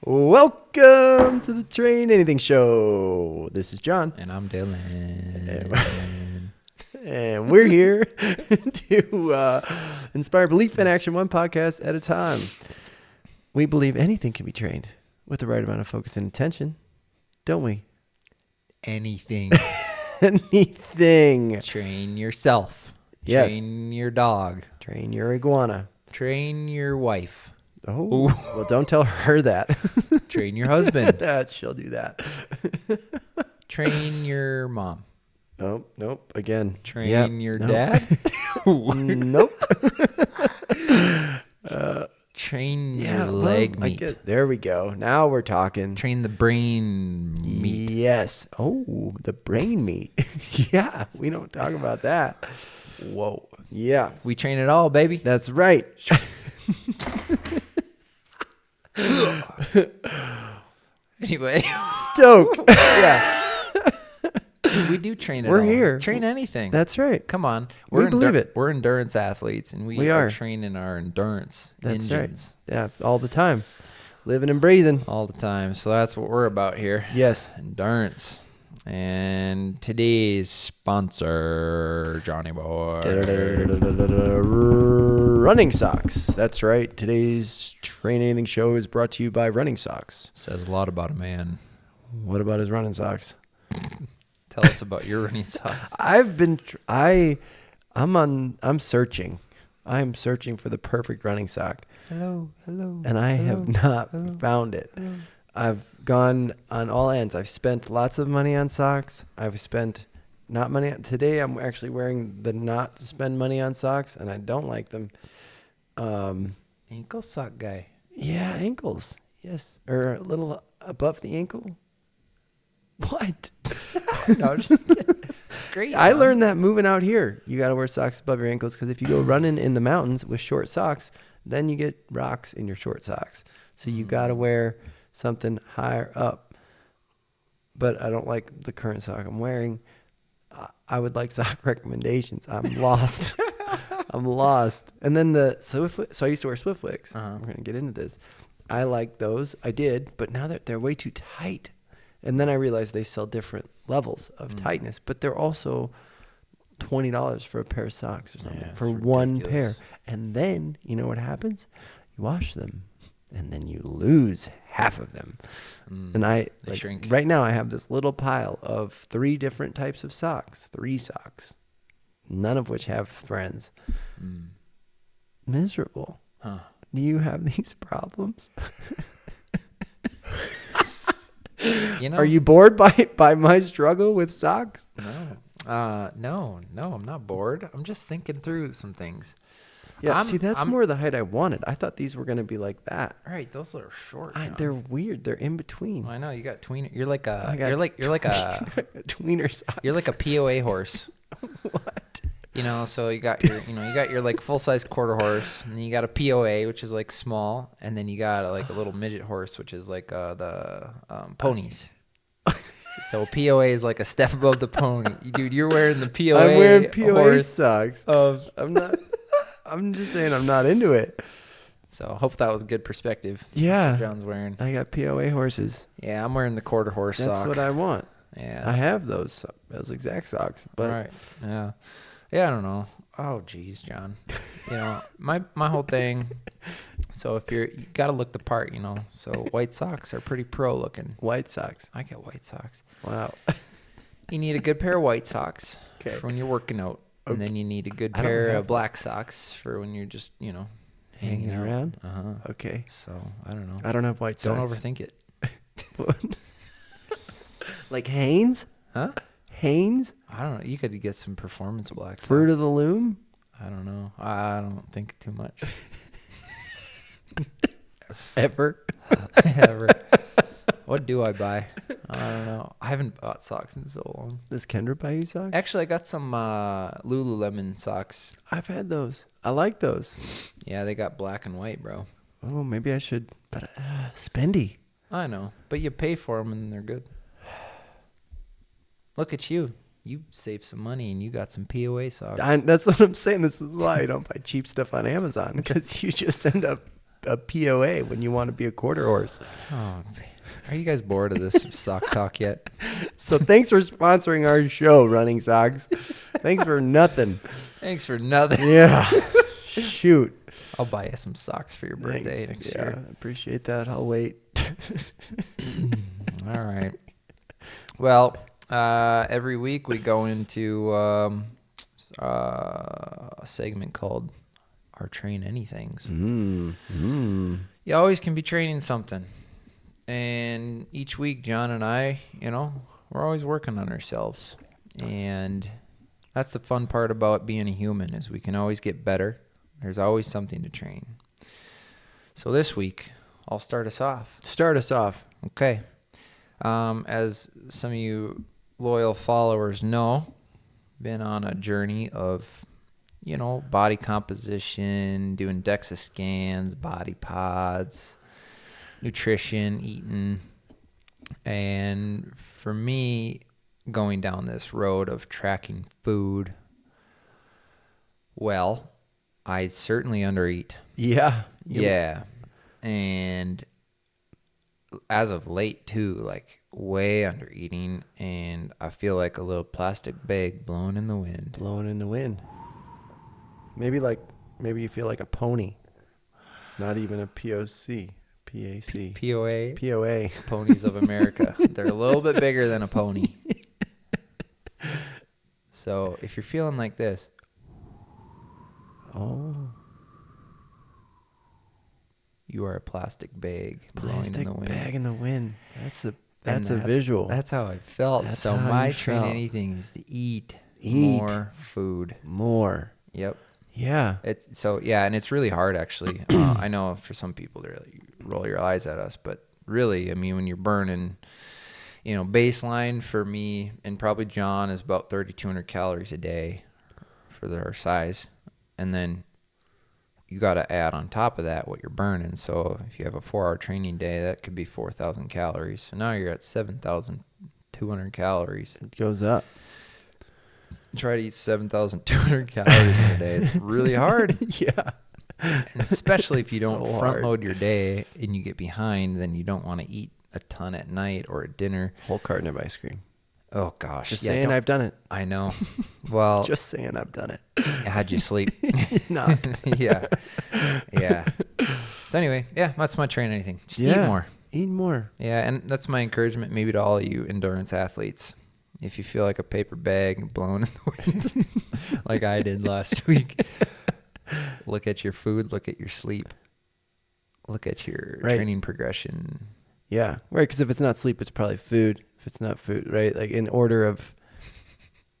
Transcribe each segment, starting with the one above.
Welcome to the TrainAnything Show. This is John. And I'm Dylan. And we're here to inspire belief and action one podcast at a time. We believe anything can be trained with the right amount of focus and attention, don't we? Anything. Anything. Train yourself. Yes. Train your dog. Train your iguana. Train your wife. Oh, well, don't tell her that. Train your husband. She'll do that. Train your mom. Oh, nope. Again. Train your dad. Nope. Train your leg meat. There we go. Now we're talking. Train the brain meat. Yes. Oh, the brain meat. Yeah, we don't talk about that. Whoa. Yeah. We train it all, baby. That's right. Anyway. Stoke. Yeah. Dude, we do train it We're all. here. Train anything. That's right. Come on. We believe it. We're endurance athletes, and we are are training our endurance That's engines. right. Yeah, all the time. Living and breathing. All the time. So that's what we're about here. Yes. Endurance. And today's sponsor, Johnny Boy. Running socks. That's right. Today's TrainAnything Show is brought to you by running socks. Says a lot about a man. What about his running socks? Tell us about your running socks. I'm searching. I'm searching for the perfect running sock. Hello. And I have not found it. Hello. I've gone on all ends. I've spent lots of money on socks. I've spent not money. Today I'm actually wearing the not to spend money on socks, and I don't like them. Ankle sock guy. Yeah, ankles. Yes. Or a little above the ankle. What? No, it's great. I learned that moving out here. You got to wear socks above your ankles because if you go running in the mountains with short socks, then you get rocks in your short socks. So you got to wear something higher up. But I don't like the current sock I'm wearing. I would like sock recommendations. I'm lost. I'm lost. And then so I used to wear Swiftwicks. We're going to get into this. I like those. I did, but now they're way too tight. And then I realized they sell different levels of tightness, but they're also $20 for a pair of socks or something for one pair. And then you know what happens? You wash them, and then you lose half of them. And they shrink. Right now I have this little pile of 3 different types of socks, 3 socks, none of which have friends. Miserable. Huh. Do you have these problems? You know, are you bored by my struggle with socks? No, I'm not bored. I'm just thinking through some things. Yeah, that's more the height I wanted. I thought these were going to be like that. All right, those are short. They're weird. They're in between. Well, I know you got tweener. You're like a tweener socks. You're like a POA horse. What? You know, so you got your like full size quarter horse, and then you got a POA, which is like small, and then you got like a little midget horse, which is like the ponies. So POA is like a step above the pony. Dude, you're wearing the POA. I'm wearing POA horse socks. I'm not. I'm just saying I'm not into it. So I hope that was a good perspective. Yeah. That's what John's wearing. I got POA horses. Yeah, I'm wearing the quarter horse sock. That's what I want. Yeah. I have those exact socks. But right. Yeah. Yeah, I don't know. Oh, geez, John. You know, my whole thing. So you got to look the part, you know. So white socks are pretty pro looking. White socks. I get white socks. Wow. You need a good pair of white socks for when you're working out. Okay. And then you need a good pair of black socks for when you're just, you know, hanging around. Okay. So, I don't know. I don't have white socks. Don't overthink it. Like Hanes? Huh? Hanes? I don't know. You could get some performance black socks. Fruit of the Loom? I don't know. I don't think too much. Ever? What do I buy? I don't know. I haven't bought socks in so long. Does Kendra buy you socks? Actually, I got some Lululemon socks. I've had those. I like those. Yeah, they got black and white, bro. Oh, maybe I should. But spendy. I know. But you pay for them and they're good. Look at you. You saved some money and you got some POA socks. That's what I'm saying. This is why I don't buy cheap stuff on Amazon, because you just end up a POA when you want to be a quarter horse. Oh, are you guys bored of this sock talk yet? So thanks for sponsoring our show, Running Socks. Thanks for nothing. Thanks for nothing. Yeah. Shoot. I'll buy you some socks for your birthday Thanks. next Yeah, year. appreciate that. I'll wait. All right. Well, every week we go into a segment called our TrainAnythings. You always can be training something. And each week, John and I, we're always working on ourselves. And that's the fun part about being a human is we can always get better. There's always something to train. So this week, I'll start us off. Start us off. Okay. As some of you loyal followers know, been on a journey of, body composition, doing DEXA scans, body pods, nutrition, eating. And for me, going down this road of tracking food, well, I certainly undereat. Yeah. Yeah. And as of late too, like way under eating, and I feel like a little plastic bag blowing in the wind. Blowing in the wind. Maybe you feel like a pony. Not even a POC. PAC. POA. POA. Ponies of America. They're a little bit bigger than a pony. So if you're feeling like this. Oh. You are a plastic bag blowing Plastic in the wind. bag in the wind. That's a visual. That's how I felt. That's so how my you felt. TrainAnything is to eat more food. More. Yep. Yeah. And it's really hard actually. I know for some people they really roll your eyes at us, but really, I mean, when you're burning, baseline for me and probably John is about 3,200 calories a day for our size, and then you got to add on top of that what you're burning. So if you have a 4-hour training day, that could be 4,000 calories. So now you're at 7,200 calories. It goes up. Try to eat 7,200 calories in a day. It's really hard. Yeah. And especially if you don't So front hard. load your day and you get behind, then you don't want to eat a ton at night or at dinner. Whole carton of ice cream. Oh gosh. Just saying I've done it. I know. Well, Just saying I've done it. how'd you sleep? Not. Yeah. Yeah. So anyway, that's my TrainAnything. Just eat more. Eat more. Yeah, and that's my encouragement maybe to all you endurance athletes. If you feel like a paper bag blown in the wind, like I did last week, look at your food, look at your sleep, look at your training progression. Yeah, right, because if it's not sleep, it's probably food. If it's not food, right? Like in order of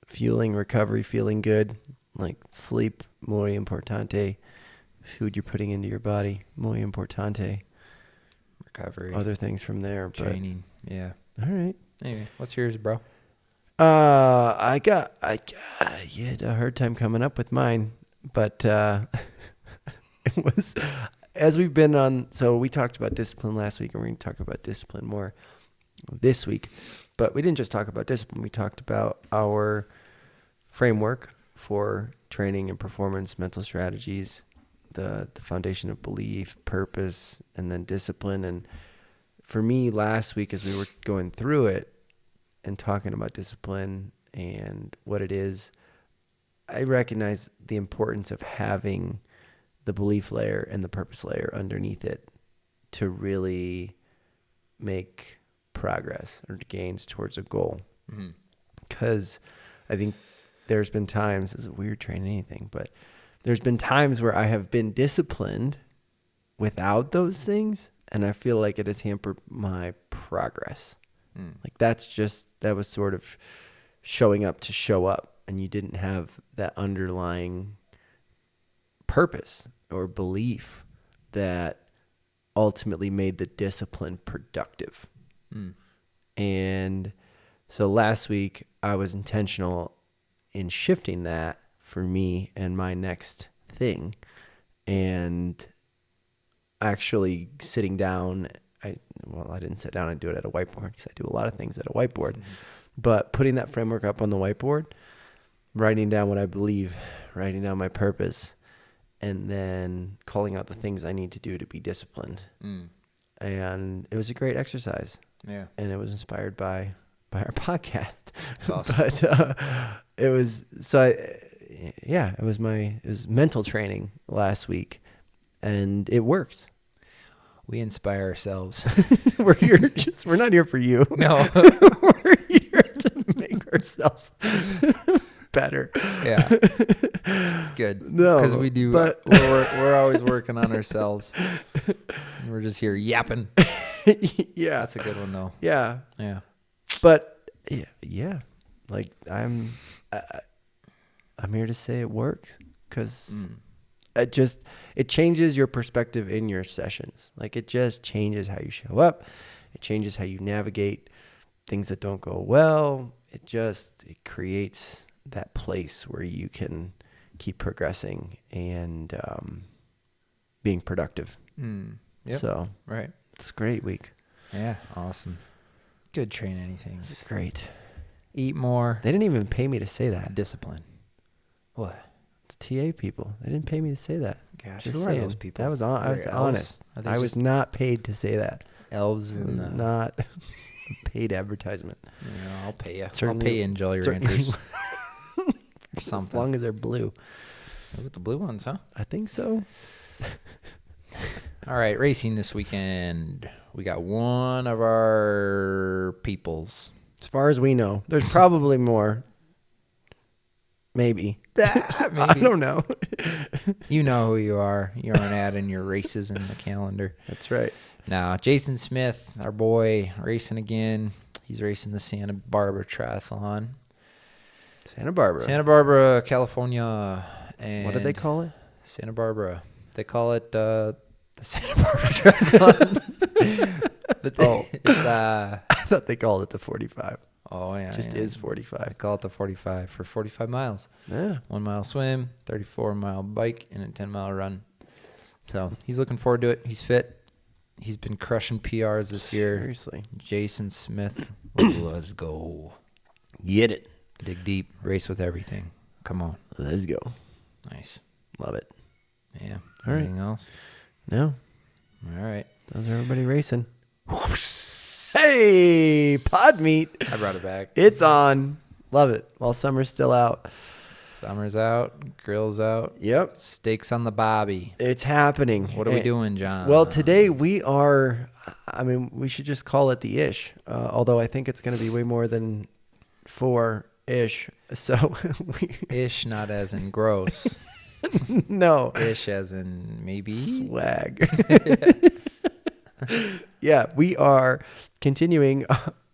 fueling, recovery, feeling good, like sleep, muy importante. Food you're putting into your body, muy importante. Recovery. Other things from there. Training, yeah. All right. Anyway, what's yours, bro? I you had a hard time coming up with mine, but it was as we've been on. So we talked about discipline last week, and we're going to talk about discipline more this week. But we didn't just talk about discipline. We talked about our framework for training and performance, mental strategies, the foundation of belief, purpose, and then discipline. And for me, last week, as we were going through it, and talking about discipline and what it is, I recognize the importance of having the belief layer and the purpose layer underneath it to really make progress or gains towards a goal. Because I think there's been times, this is a weird TrainAnything, but there's been times where I have been disciplined without those things, and I feel like it has hampered my progress. Like that was sort of showing up to show up, and you didn't have that underlying purpose or belief that ultimately made the discipline productive. And so last week I was intentional in shifting that for me and my next thing, and actually sitting down. I didn't sit down and do it at a whiteboard because I do a lot of things at a whiteboard, but putting that framework up on the whiteboard, writing down what I believe, writing down my purpose, and then calling out the things I need to do to be disciplined. And it was a great exercise. Yeah. And it was inspired by our podcast. That's awesome. But it was it was mental training last week, and it works. We inspire ourselves. We're not here for you. No. We're here to make ourselves better. Yeah. It's good. No, because we do. but We're always working on ourselves. We're just here yapping. yeah, That's a good one though. yeah, Yeah. but yeah, like I'm here to say it works, because it changes your perspective in your sessions. Like, it just changes how you show up. It changes how you navigate things that don't go well. It creates that place where you can keep progressing and being productive. Yep. So Right. it's a great week. Yeah. Awesome. Good TrainAnythings. It's great. Eat more. They didn't even pay me to say that. Discipline. What? It's TA people. They didn't pay me to say that. Gosh, Just who saying. are those people? I was honest. I was not paid to say that. Elves It was and not paid advertisement. I'll pay you. I'll Certainly- pay you in Jolly certainly- Ranchers or As something. long as they're blue. Look at the blue ones, huh? I think so. All right, racing this weekend. We got one of our peoples. As far as we know, there's probably more. Maybe. I don't know. You know who you are. You aren't adding your races in the calendar. That's right. Now, Jason Smith, our boy, racing again. He's racing the Santa Barbara Triathlon. Santa Barbara. Santa Barbara, California. And What do they call it? Santa Barbara. They call it the Santa Barbara Triathlon. It's I thought they called it the 45. oh yeah, It just yeah. is I 45. call it the 45 for 45 miles. Yeah. 1 mile swim, 34-mile bike, and a 10-mile run. So he's looking forward to it. He's fit. He's been crushing PRs this year. Seriously. Jason Smith, let's go. Get it. Dig deep, race with everything. Come on. Let's go. Nice. Love it. Yeah. All right. Anything else? No. All right. Those are everybody racing. Hey, pod meet. I brought it back. It's on. Love it. While summer's still out. Summer's out, grill's out, Yep. steaks on the bobby. It's happening. What are we doing, John? Well, today we should just call it the ish. Although I think it's going to be way more than 4-ish. So Ish, not as in gross. no. Ish as in maybe. Swag. Yeah, we are continuing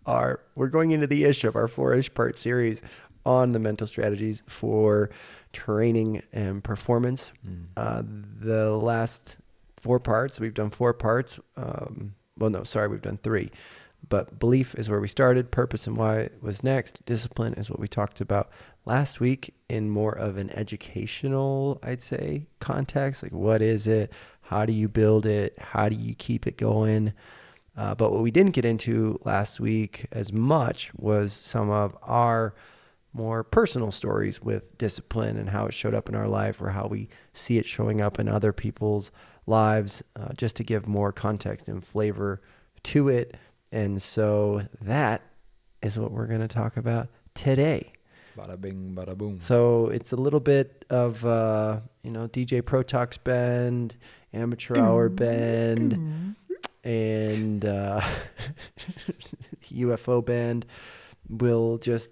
we're going into the ish of our 4-ish part series on the mental strategies for training and performance. The last 4 parts, we've done 4 parts. We've done 3. But belief is where we started. Purpose and why was next. Discipline is what we talked about last week in more of an educational, I'd say, context. Like, what is it? How do you build it? How do you keep it going? But what we didn't get into last week as much was some of our more personal stories with discipline and how it showed up in our life, or how we see it showing up in other people's lives, just to give more context and flavor to it. And so that is what we're going to talk about today. Bada bing, bada boom. So it's a little bit of, DJ Pro Talks bend, amateur hour bend, and UFO band. We'll just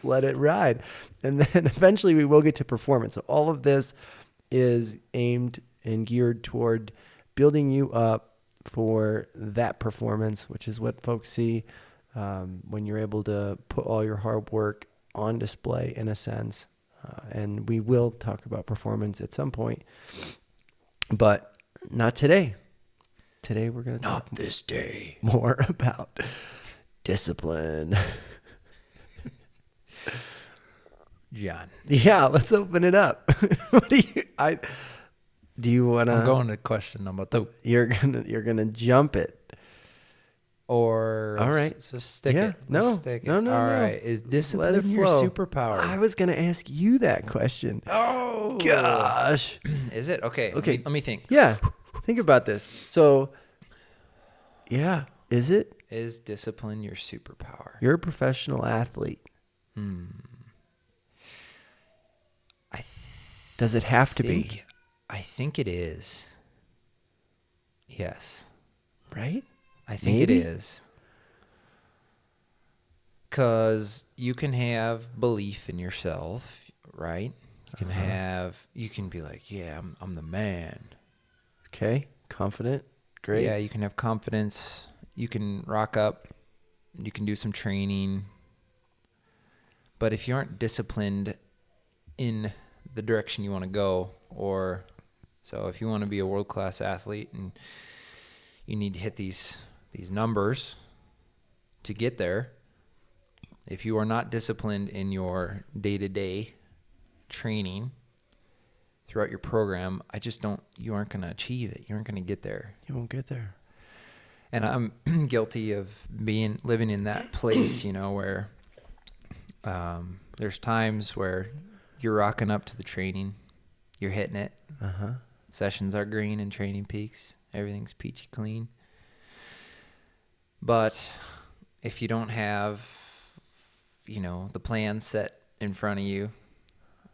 let it ride. And then eventually we will get to performance. So all of this is aimed and geared toward building you up for that performance, which is what folks see when you're able to put all your hard work on display, in a sense. And we will talk about performance at some point, but not today. Today we're going to talk this day. more about discipline. John. Yeah, let's open it up. Do you want to? I'm going to question number 2. You're gonna jump it. Or All let's right. just stick Yeah. it. No. Let's stick it. No, no, All no. right. Is Let it discipline your flow. superpower? I was going to ask you that question. Oh Gosh. Is it? Okay. Okay. Let me think. Yeah. Think about this. So, yeah. Is it? Is discipline your superpower? You're a professional athlete. Does it have to be? I think it is. Yes. Right? I think Maybe? it is. Because you can have belief in yourself, right? You can be like, yeah, I'm the man. Okay. Confident. Great. Yeah, you can have confidence. You can rock up. You can do some training. But if you aren't disciplined in the direction you want to go, so if you want to be a world-class athlete and you need to hit these numbers to get there, if you are not disciplined in your day-to-day training throughout your program, you aren't going to achieve it. You aren't going to get there. You won't get there. And I'm guilty of living in that place, where there's times where you're rocking up to the training, you're hitting it. Sessions are green in Training Peaks. Everything's peachy clean. But if you don't have, the plan set in front of you,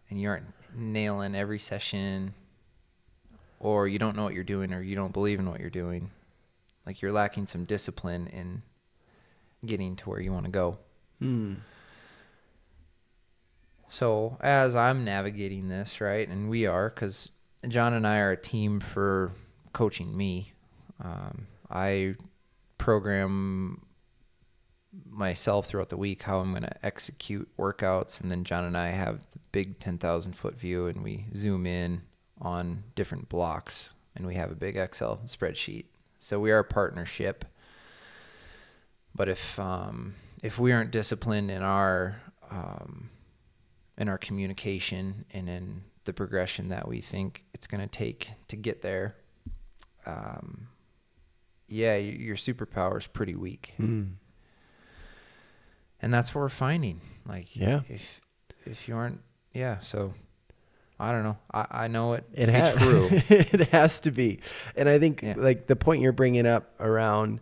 and you aren't nailing every session, or you don't know what you're doing, or you don't believe in what you're doing, like you're lacking some discipline in getting to where you want to go. So as I'm navigating this, right, and we are, because John and I are a team for coaching me. I program myself throughout the week how I'm going to execute workouts, and then John and I have the big 10,000-foot view, and we zoom in on different blocks, and we have a big Excel spreadsheet. So we are a partnership. But if we aren't disciplined in our communication and in the progression that we think it's going to take to get there, your superpower is pretty weak. And that's what we're finding. Like, if you aren't, so I don't know. I know it to be true. It has to be. And I think like the point you're bringing up around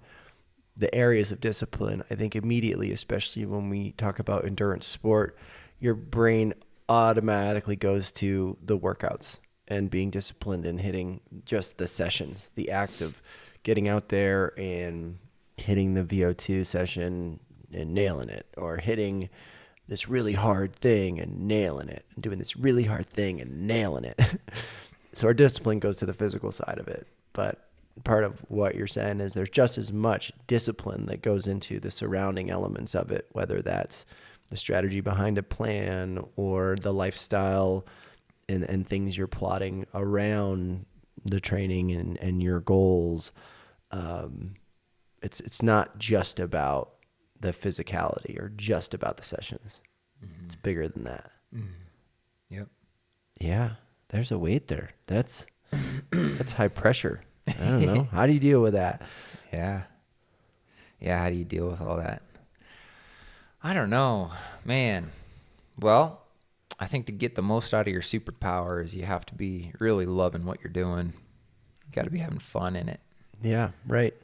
the areas of discipline, I think immediately, especially when we talk about endurance sport, your brain automatically goes to the workouts and being disciplined and hitting just the sessions, the act of getting out there and hitting the VO2 session and nailing it, or hitting this really hard thing and nailing it, and doing this really hard thing and nailing it. So our discipline goes to the physical side of it. But part of what you're saying is there's just as much discipline that goes into the surrounding elements of it, whether that's the strategy behind a plan or the lifestyle and things you're plotting around the training and your goals. It's not just about the physicality or just about the sessions. It's bigger than that. Yep. Yeah. There's a weight there. That's high pressure. I don't know. How do you deal with that? Yeah. How do you deal with all that? I don't know, man. Well, I think to get the most out of your superpowers, you have to be really loving what you're doing. You got to be having fun in it. Yeah, right.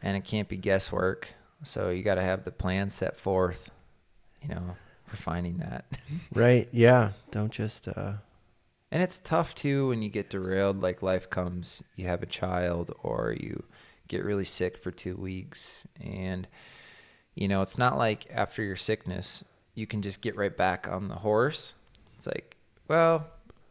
And it can't be guesswork. So you got to have the plan set forth, for finding that. Right. Yeah. Don't just, And it's tough too when you get derailed, like life comes, you have a child, or you get really sick for 2 weeks. And, it's not like after your sickness, you can just get right back on the horse. It's like, well,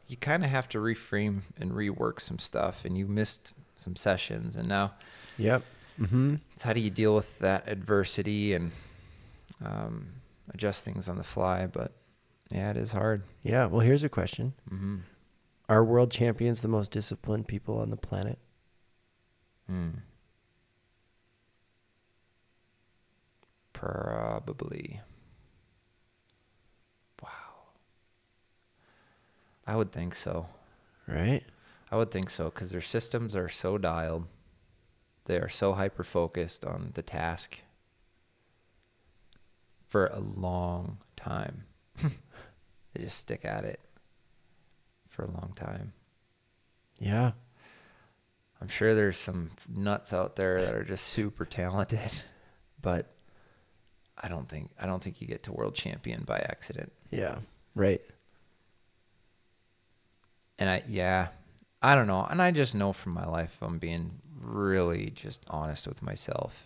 you kind of have to reframe and rework some stuff, and you missed some sessions. And now, yep. Mm-hmm. It's how do you deal with that adversity and adjust things on the fly? But yeah, it is hard. Yeah. Well, here's a question. Are world champions the most disciplined people on the planet? Probably. Wow. I would think so. Right? I would think so, because their systems are so dialed. They are so hyper focused on the task for a long time. They just stick at it for a long time. Yeah. I'm sure there's some nuts out there that are just super talented, but I don't think you get to world champion by accident. Yeah. Right. And I don't know. And I just know from my life, if I'm being really just honest with myself,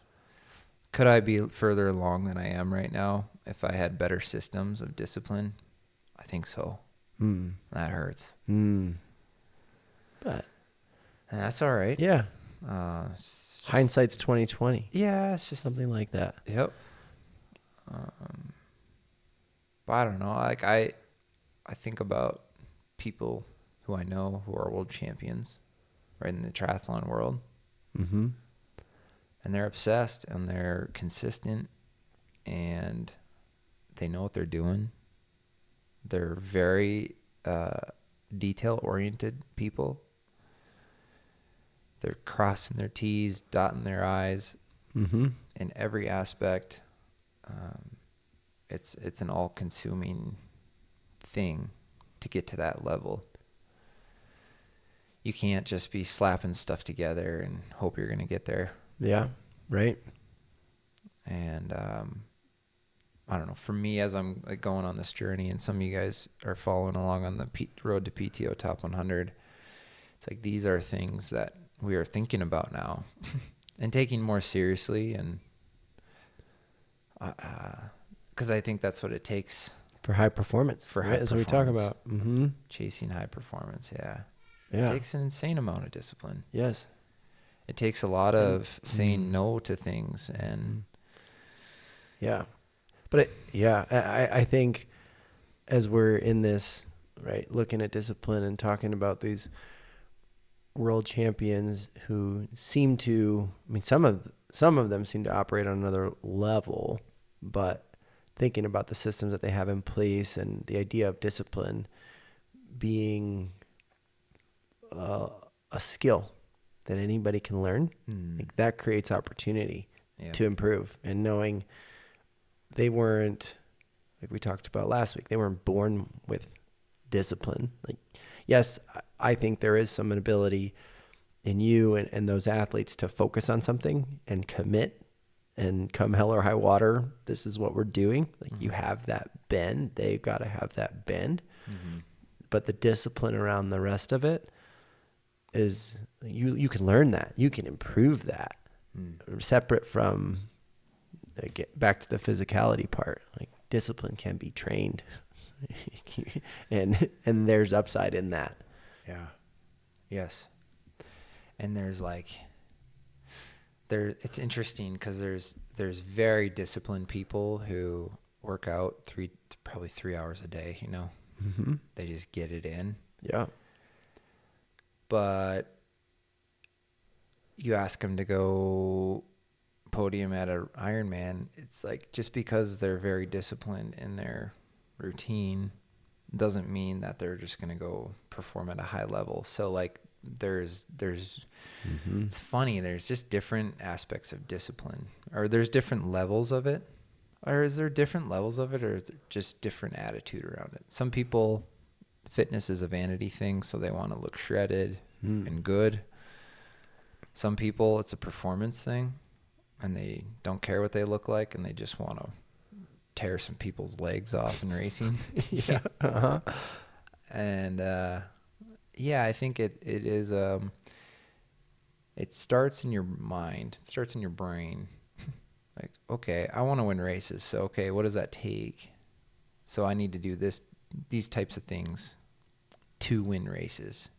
could I be further along than I am right now if I had better systems of discipline? I think so. That hurts. But And that's all right. yeah. Hindsight's 20/20. Yeah, it's just Something like that. Yep. But I don't know. Like I think about people who I know who are world champions, right, in the triathlon world. Mm-hmm. And they're obsessed and they're consistent and they know what they're doing. They're very detail-oriented people. They're crossing their T's, dotting their I's in every aspect. It's an all-consuming thing to get to that level. You can't just be slapping stuff together and hope you're going to get there. Yeah, right. And I don't know. For me, as I'm going on this journey, and some of you guys are following along on the road to PTO Top 100, it's like these are things that we are thinking about now and taking more seriously, and because I think that's what it takes for high performance. For right? high That's what we talk about. Chasing high performance. Yeah. Yeah. It takes an insane amount of discipline. Yes. It takes a lot of saying no to things and yeah. But I think as we're in this, right, looking at discipline and talking about these world champions who seem to, I mean, some of them seem to operate on another level, but thinking about the systems that they have in place and the idea of discipline being a skill that anybody can learn, like that creates opportunity to improve. And knowing they weren't, like we talked about last week, they weren't born with discipline. Like, yes, I think there is some ability in you and those athletes to focus on something and commit, and come hell or high water, this is what we're doing. Like you have that bend, they've got to have that bend. But the discipline around the rest of it is you can learn that, you can improve that, separate from get back to the physicality part. Like discipline can be trained, and there's upside in that. Yeah. Yes. And it's interesting because there's very disciplined people who work out probably 3 hours a day. You know, they just get it in. Yeah. But you ask them to go podium at an Ironman, it's like just because they're very disciplined in their routine doesn't mean that they're just going to go perform at a high level. So like there's it's funny, there's just different aspects of discipline, or there's different levels of it, or is there different levels of it, or is it just different attitude around it? Some people, fitness is a vanity thing, so they want to look shredded and good. Some people, it's a performance thing, and they don't care what they look like, and they just want to tear some people's legs off in racing. Yeah. And I think it is it starts in your mind, it starts in your brain. Like, okay, I want to win races, so okay, what does that take? So I need to do these types of things to win races,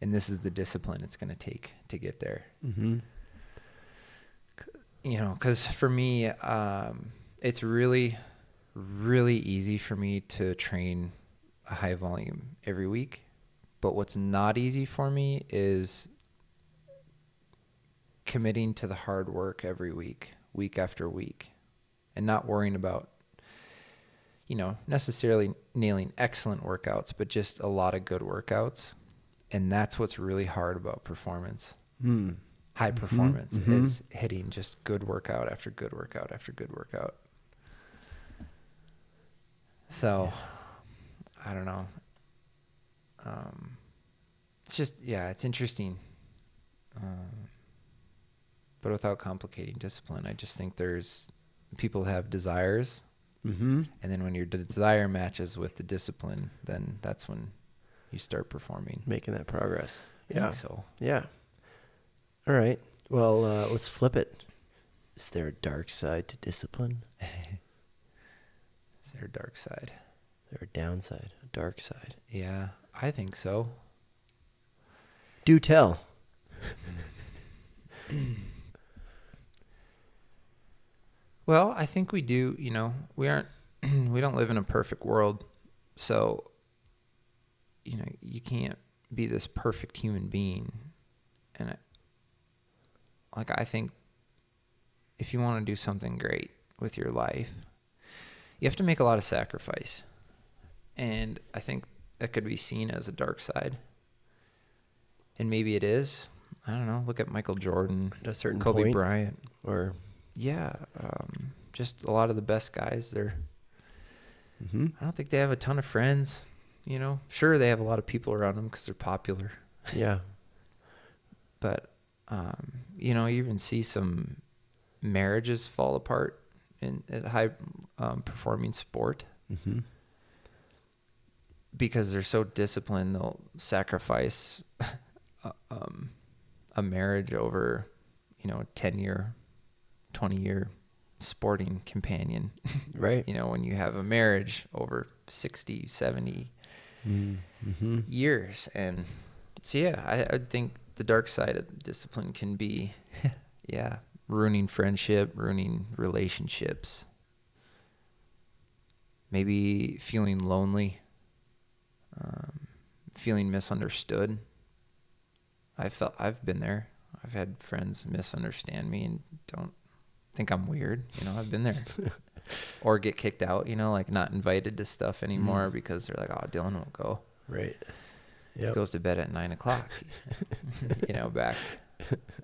and this is the discipline it's going to take to get there. You know, because for me, it's really, really easy for me to train a high volume every week. But what's not easy for me is committing to the hard work every week, week after week, and not worrying about, you know, necessarily nailing excellent workouts, but just a lot of good workouts. And that's what's really hard about performance. high performance is hitting just good workout after good workout after good workout. So, I don't know. It's just, it's interesting. But without complicating discipline, I just think people have desires. And then when your desire matches with the discipline, then that's when you start performing. Making that progress. I think so. Yeah. All right. Well, let's flip it. Is there a dark side to discipline? Is there a dark side? Is there a downside, a dark side? Yeah, I think so. Do tell. Well, I think we do, we don't live in a perfect world. So, you can't be this perfect human being. And I think if you want to do something great with your life, you have to make a lot of sacrifice. And I think that could be seen as a dark side. And maybe it is. I don't know. Look at Michael Jordan, At a certain Kobe point, Bryant. or Just a lot of the best guys. I don't think they have a ton of friends. Sure, they have a lot of people around them because they're popular. Yeah. But you even see some marriages fall apart at high performing sport because they're so disciplined. They'll sacrifice a marriage over, a 10-year, 20-year sporting companion. Right. When you have a marriage over 60, 70 years. And so, I think the dark side of discipline can be, ruining friendship, ruining relationships, maybe feeling lonely, feeling misunderstood. I've been there. I've had friends misunderstand me and don't think I'm weird. I've been there. Or get kicked out, not invited to stuff anymore because they're like, oh, Dylan won't go. Right. He goes to bed at 9:00, back.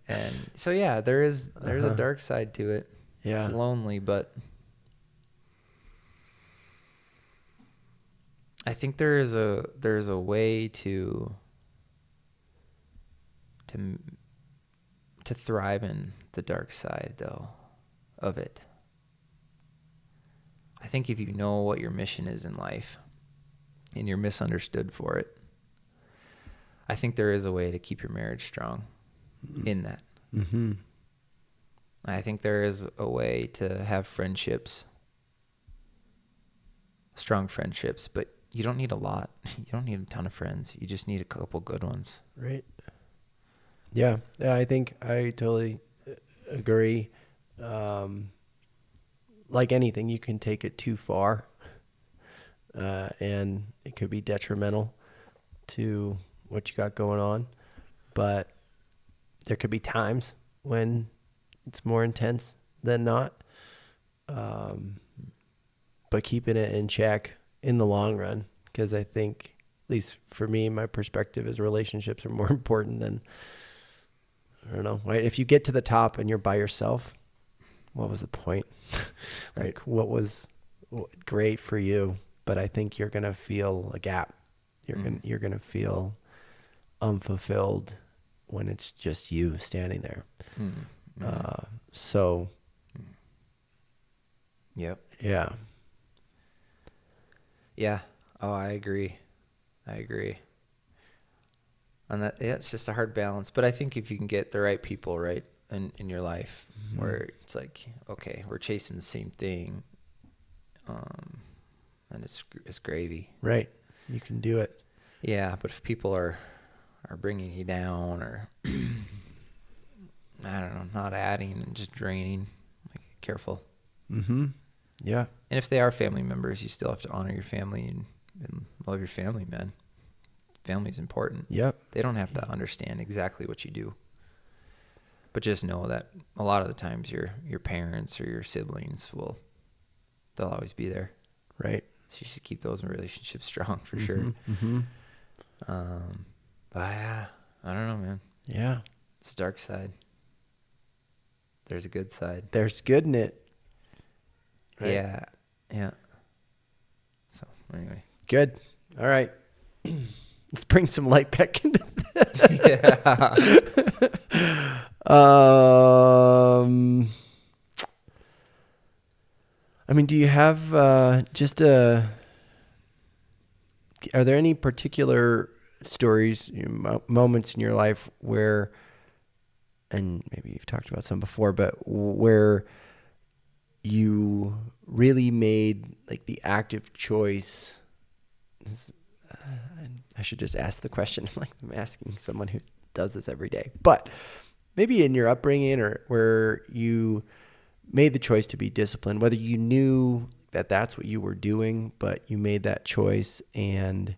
And so, there's a dark side to it. Yeah. It's lonely, but I think there's a way to thrive in the dark side, though, of it. I think if you know what your mission is in life and you're misunderstood for it, I think there is a way to keep your marriage strong in that. I think there is a way to have friendships, strong friendships, but you don't need a lot. You don't need a ton of friends. You just need a couple good ones. Right. Yeah. Yeah. I think I totally agree. Like anything, you can take it too far, and it could be detrimental to what you got going on. But there could be times when it's more intense than not. But keeping it in check in the long run, because I think, at least for me, my perspective is relationships are more important than, I don't know, right? If you get to the top and you're by yourself, what was the point? Like, what was great for you? But I think you're gonna feel a gap. You're gonna feel unfulfilled when it's just you standing there. So. Yep. Yeah. Yeah. Oh, I agree. And that, it's just a hard balance. But I think if you can get the right people right in your life, where it's like, okay, we're chasing the same thing, and it's gravy. Right. You can do it. Yeah, but if people are bringing you down, or I don't know, not adding and just draining, like, careful. Yeah. And if they are family members, you still have to honor your family and love your family, man. Family's important. Yep. They don't have to understand exactly what you do. But just know that a lot of the times your parents or your siblings they'll always be there. Right. So you should keep those relationships strong for sure. But yeah, I don't know, man. Yeah. It's the dark side. There's a good side. There's good in it. Right? Yeah. Yeah. So anyway. Good. All right. Let's bring some light back into this. Yeah. I mean, do you have are there any particular stories, moments in your life where, and maybe you've talked about some before, but where you really made like the active choice? I should just ask the question like I'm asking someone who does this every day, but maybe in your upbringing or where you made the choice to be disciplined, whether you knew that that's what you were doing, but you made that choice and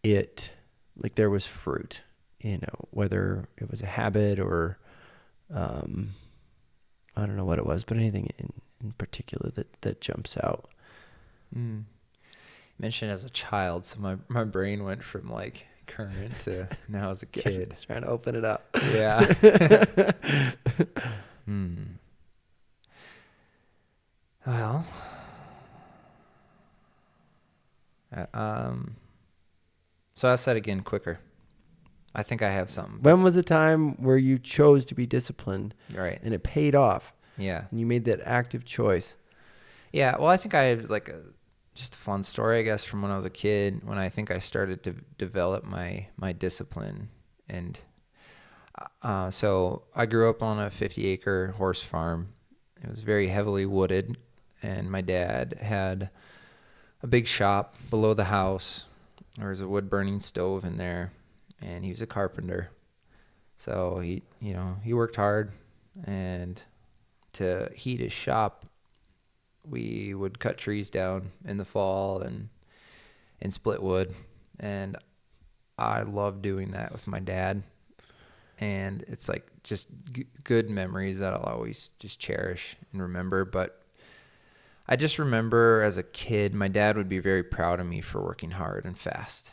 it, like there was fruit, whether it was a habit or, I don't know what it was, but anything in particular that jumps out. You mentioned as a child, so my brain went from like current to now as a kid. Just trying to open it up. Yeah. Well, so I'll say it again quicker. I think I have something. When was a time where you chose to be disciplined? Right. And it paid off? Yeah. And you made that active choice? Yeah. Well, I think I had like just a fun story, I guess, from when I was a kid, when I think I started to develop my discipline. And so I grew up on a 50-acre horse farm. It was very heavily wooded, and my dad had a big shop below the house. There was a wood-burning stove in there, and he was a carpenter. So he worked hard, and to heat his shop, we would cut trees down in the fall and split wood. And I love doing that with my dad. And it's like just good memories that I'll always just cherish and remember. But I just remember as a kid, my dad would be very proud of me for working hard and fast,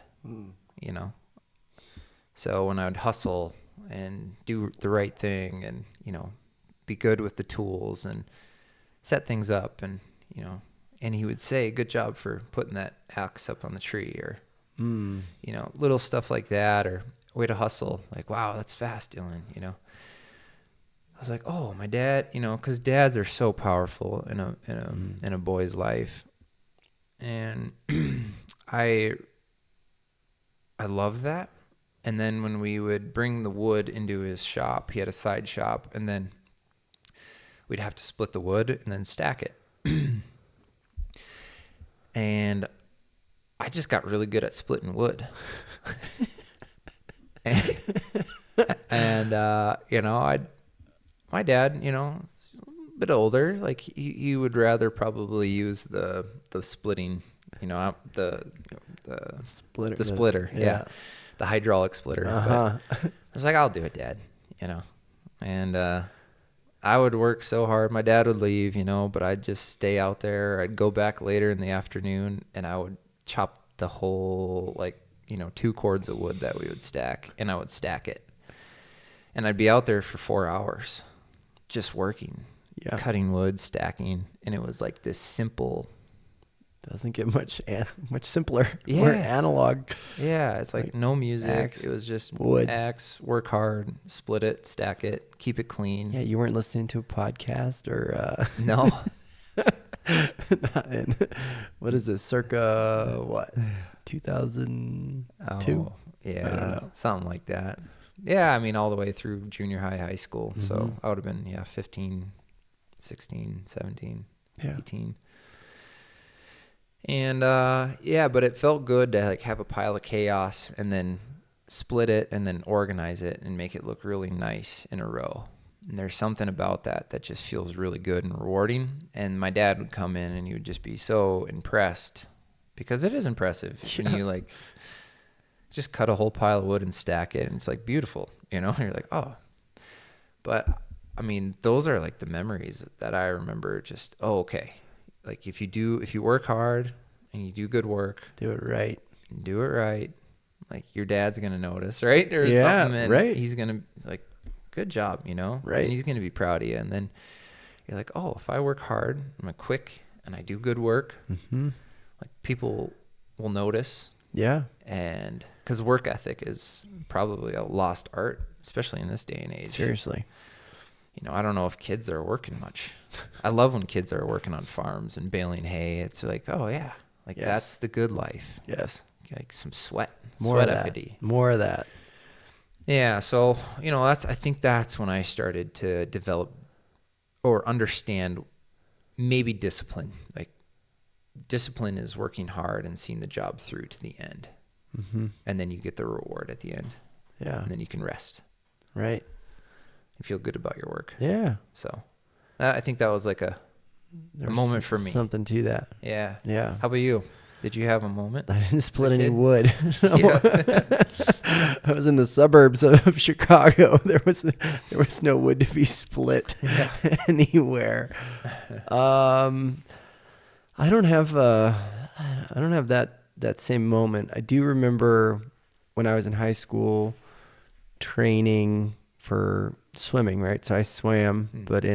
So when I would hustle and do the right thing and, be good with the tools and set things up and he would say, good job for putting that axe up on the tree, or little stuff like that, or way to hustle, like, wow, that's fast, Dylan. I was like, oh, my dad, because dads are so powerful in a boy's life. And I love that. And then when we would bring the wood into his shop, he had a side shop, and then we'd have to split the wood and then stack it. And I just got really good at splitting wood. My dad, a bit older, like he would rather probably use the splitting, the splitter. Yeah. The hydraulic splitter. But I was like, I'll do it, Dad, and I would work so hard. My dad would leave, but I'd just stay out there. I'd go back later in the afternoon, and I would chop the whole, 2 cords of wood that we would stack, and I would stack it. And I'd be out there for 4 hours just working, cutting wood, stacking. And it was like this simple. Doesn't get much simpler. Yeah. More analog. Yeah. It's like no music. Axe, it was just wood. Axe, work hard, split it, stack it, keep it clean. Yeah. You weren't listening to a podcast or. No. What is this? Circa what? 2002? Oh, yeah. I don't know. Something like that. Yeah. I mean, all the way through junior high school. Mm-hmm. So I would have been, 15, 16, 17, 18. And, but it felt good to have a pile of chaos and then split it and then organize it and make it look really nice in a row. And there's something about that just feels really good and rewarding. And my dad would come in and he would just be so impressed, because it is impressive when you just cut a whole pile of wood and stack it, and it's beautiful, you're like, oh. But I mean, those are the memories that I remember. Just, oh, okay. If you work hard and you do good work, do it right, your dad's going to notice, right? Or something, and right. he's going to good job, you know? Right. And he's going to be proud of you. And then you're like, oh, if I work hard, I'm quick, and I do good work, like people will notice. Yeah. And because work ethic is probably a lost art, especially in this day and age. Seriously. You know, I don't know if kids are working much. I love when kids are working on farms and baling hay. It's like, oh yeah, like that's the good life. Yes. Like some sweat More of equity. More of that. Yeah. So, you know, I think that's when I started to develop or understand maybe discipline. Like discipline is working hard and seeing the job through to the end. And then you get the reward at the end. Yeah. And then you can rest. Right. And feel good about your work. Yeah. So I think that was like a moment for me. Something to that. Yeah. Yeah. How about you? Did you have a moment? I didn't split any kid? wood. Yeah. I was in the suburbs of Chicago. There was no wood to be split anywhere. I don't have that same moment. I do remember when I was in high school training for swimming, right? So I swam, but I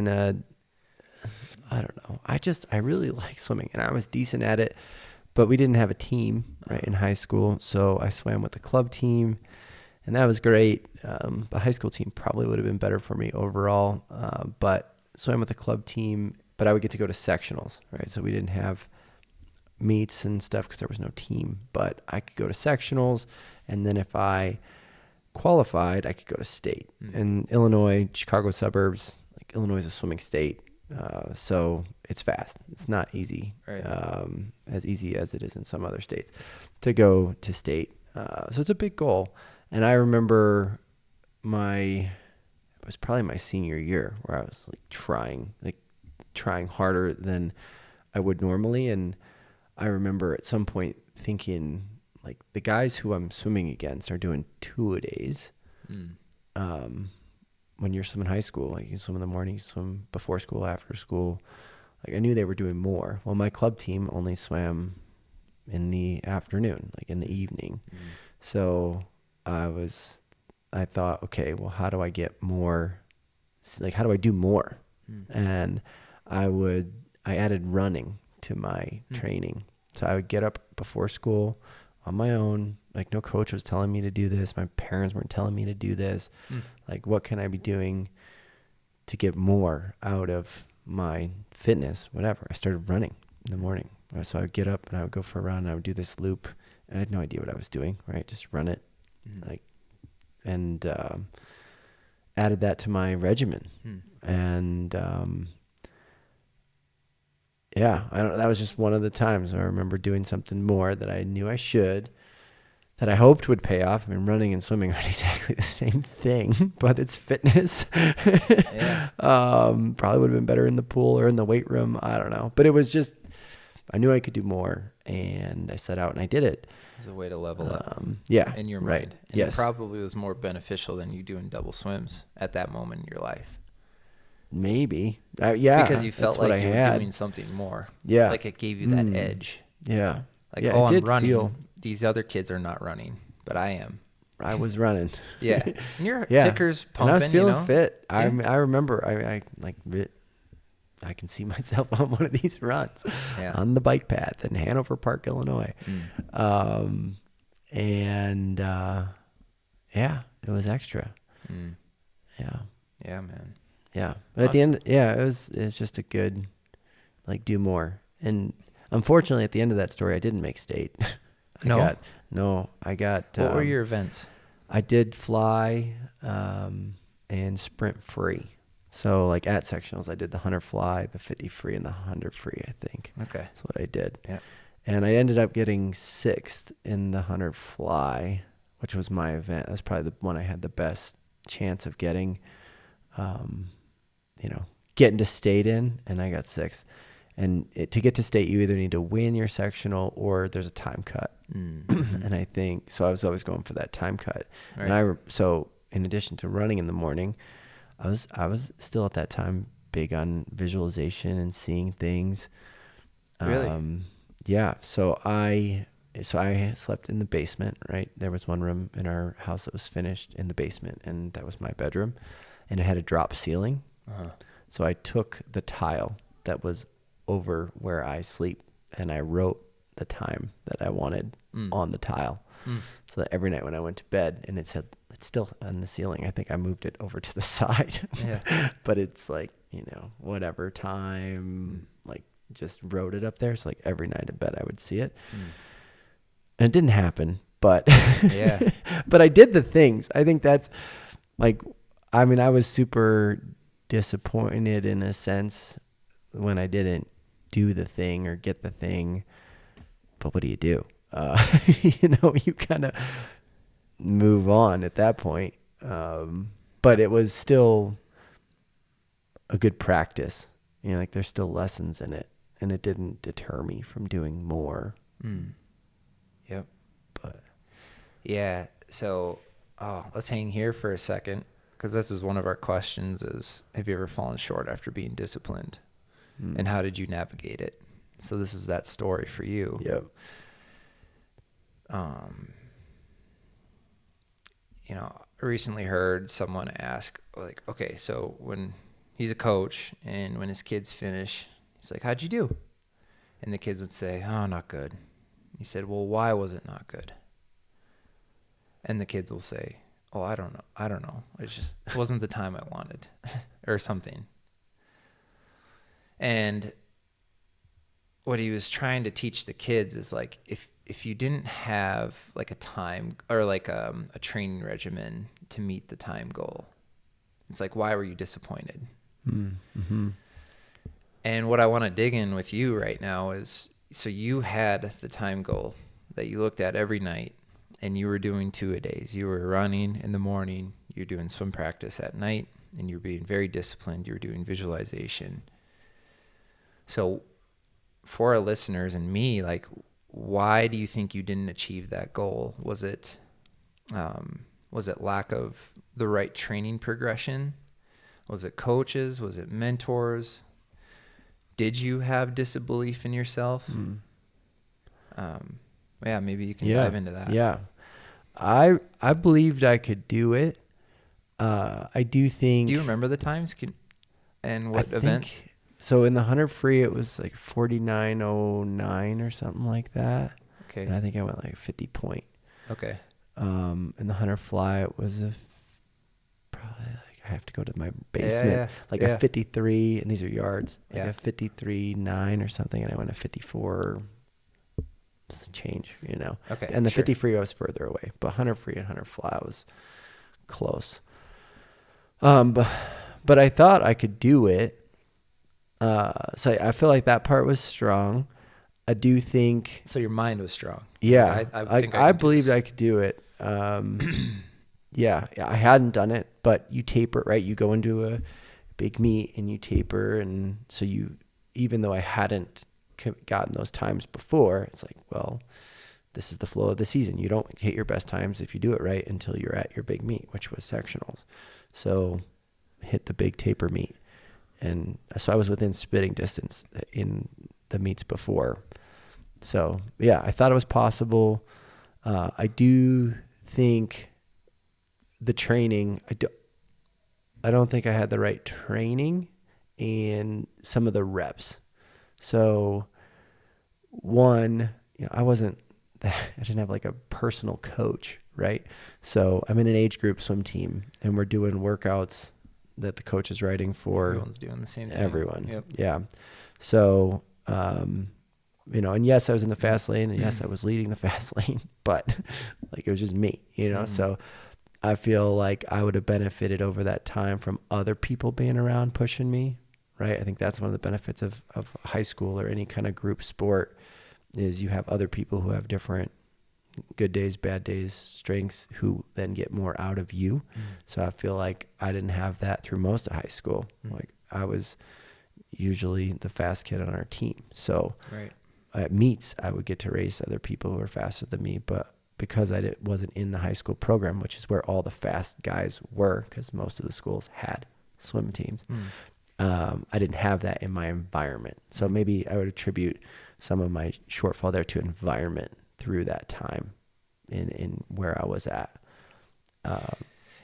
don't know. I really like swimming, and I was decent at it. But we didn't have a team, right, in high school. So I swam with the club team, and that was great. The high school team probably would have been better for me overall. But swam with the club team, but I would get to go to sectionals, right? So we didn't have meets and stuff because there was no team. But I could go to sectionals, and then if I qualified, I could go to state. In Illinois, Chicago suburbs, like Illinois is a swimming state. So it's fast. It's not easy, Right. As easy as it is in some other states to go to state. So it's a big goal. And I remember it was probably my senior year where I was trying harder than I would normally. And I remember at some point thinking like the guys who I'm swimming against are doing 2-a-days. When you're swimming high school, like you swim in the morning, you swim before school, after school. Like I knew they were doing more. Well, my club team only swam in the afternoon, like in the evening. So I thought, okay, well, how do I get more? Like, how do I do more? And I added running to my training. So I would get up before school on my own. Like no coach was telling me to do this. My parents weren't telling me to do this. Like what can I be doing to get more out of my fitness, whatever. I started running in the morning. So I would get up and I would go for a run. And I would do this loop. And I had no idea what I was doing, right? Just run it. And added that to my regimen. And that was just one of the times I remember doing something more that I knew I should, that I hoped would pay off. I mean, running and swimming aren't exactly the same thing, but it's fitness. Probably would have been better in the pool or in the weight room. I don't know. But it was just, I knew I could do more, and I set out and I did it. It's a way to level up. In your right. mind. And Yes. it probably was more beneficial than you doing double swims at that moment in your life. Maybe. Because you felt that's what like I you were had. doing something more. Yeah. Like it gave you that edge. Yeah. Like, yeah, I'm running. These other kids are not running, but I am. I was running. Yeah. And your ticker's pumping, and I was feeling you know? fit. Yeah. I remember I can see myself on one of these runs on the bike path in Hanover Park, Illinois. It was extra. Yeah. Yeah, man. Yeah. But at the end, it's just a good, like, do more. And unfortunately, at the end of that story, I didn't make state. I got. What were your events? I did fly and sprint free. So, like, at sectionals, I did the 100 fly, the 50 free, and the 100 free, I think. Okay. That's what I did. Yeah. And I ended up getting 6th in the 100 fly, which was my event. That's probably the one I had the best chance of getting, getting to state in, and I got 6th. And to get to state, you either need to win your sectional or there's a time cut. And I think, so I was always going for that time cut. Right. And so in addition to running in the morning, I was still at that time big on visualization and seeing things. Really? Yeah. So I slept in the basement, right? There was one room in our house that was finished in the basement, and that was my bedroom. and it had a drop ceiling. Uh-huh. So I took the tile that was over where I sleep and I wrote the time that I wanted on the tile. So that every night when I went to bed, and it said, it's still on the ceiling. I think I moved it over to the side, but it's like, you know, whatever time, like just wrote it up there. So like every night in bed I would see it, and it didn't happen, but but I did the things. I think that's like, I mean, I was super disappointed in a sense when I didn't do the thing or get the thing, but what do you do? You know, you kind of move on at that point. But it was still a good practice. You know, like there's still lessons in it, and it didn't deter me from doing more. Yep. But yeah. So, let's hang here for a second, because this is one of our questions is, have you ever fallen short after being disciplined? And how did you navigate it? So this is that story for you. Yep. You know, I recently heard someone ask, like, okay, so when he's a coach and when his kids finish, he's like, how'd you do? And the kids would say, oh, not good. He said, well, why was it not good? And the kids will say, oh, I don't know. It wasn't the time I wanted or something. And what he was trying to teach the kids is like, if you didn't have like a time or like a training regimen to meet the time goal, it's like, why were you disappointed? Mm-hmm. And what I want to dig in with you right now is, so you had the time goal that you looked at every night, and you were doing 2-a-days. You were running in the morning, you're doing swim practice at night, and you're being very disciplined. You're doing visualization. So for our listeners and me, like, why do you think you didn't achieve that goal? Was it lack of the right training progression? Was it coaches? Was it mentors? Did you have disbelief in yourself? Yeah, maybe you can dive into that. Yeah. I believed I could do it. I do think. Do you remember the times and what events? So in the 100 free, it was like 49.09 or something like that. Okay. And I think I went like 50 point. Okay. In the 100 fly, it was probably like, I have to go to my basement, a 53, and these are yards, like a 53.9 or something. And I went a 54 change, you know. Okay. And the 50 free, I was further away, but 100 free and 100 fly was close. But I thought I could do it. So I feel like that part was strong. I do think. So your mind was strong. Yeah. I believed I could do it. Yeah, I hadn't done it, but you taper, right? You go into a big meet and you taper. And so even though I hadn't gotten those times before, it's like, well, this is the flow of the season. You don't hit your best times if you do it right until you're at your big meet, which was sectionals. So hit the big taper meet. And so I was within spitting distance in the meets before. So yeah, I thought it was possible. I do think the training, I don't think I had the right training and some of the reps. So one, you know, I didn't have like a personal coach, right? So I'm in an age group swim team and we're doing workouts that the coach is writing for. Everyone's doing the same thing. Everyone. Yep. Yeah. So, you know, and yes, I was in the fast lane, and yes, I was leading the fast lane, but like it was just me, you know? So I feel like I would have benefited over that time from other people being around pushing me, right? I think that's one of the benefits of high school or any kind of group sport is you have other people who have different good days, bad days, strengths, who then get more out of you. So I feel like I didn't have that through most of high school. Like I was usually the fast kid on our team. So at meets, I would get to race other people who were faster than me. But because I wasn't in the high school program, which is where all the fast guys were, because most of the schools had swim teams, I didn't have that in my environment. So maybe I would attribute some of my shortfall there to environment through that time in where I was at.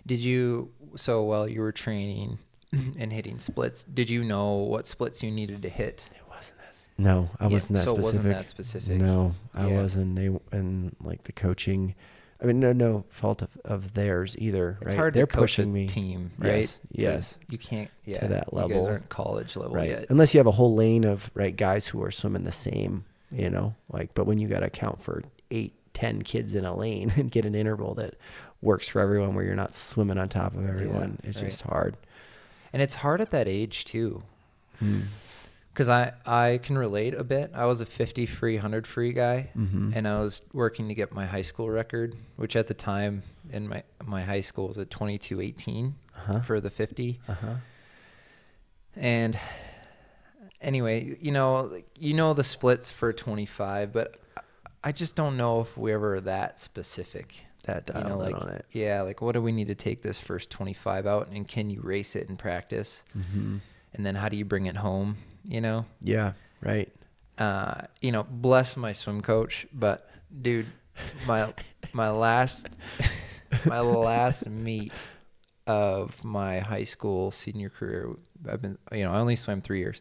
Did you, so while you were training and hitting splits, did you know what splits you needed to hit? It wasn't that. No, I wasn't that so specific. it wasn't that specific. No, I Yeah. wasn't. And like the coaching, I mean, no fault of theirs either, It's right? hard They're to coach pushing a me. team, right? Yes. You can't, To that You level. guys aren't college level Right. yet. Unless you have a whole lane of guys who are swimming the same, like, but when you got to account for 8-10 kids in a lane and get an interval that works for everyone where you're not swimming on top of everyone, it's just hard. And it's hard at that age too. Because I can relate a bit. I was a 50 free, 100 free guy, and I was working to get my high school record, which at the time in my high school was a 22:18 for the 50. And anyway, the splits for 25, but I just don't know if we ever that specific. That dialed in on it. Yeah, like what do we need to take this first 25 out, and can you race it in practice? And then how do you bring it home? Yeah, right. Bless my swim coach, but dude, my last meet of my high school senior career, I only swam 3 years,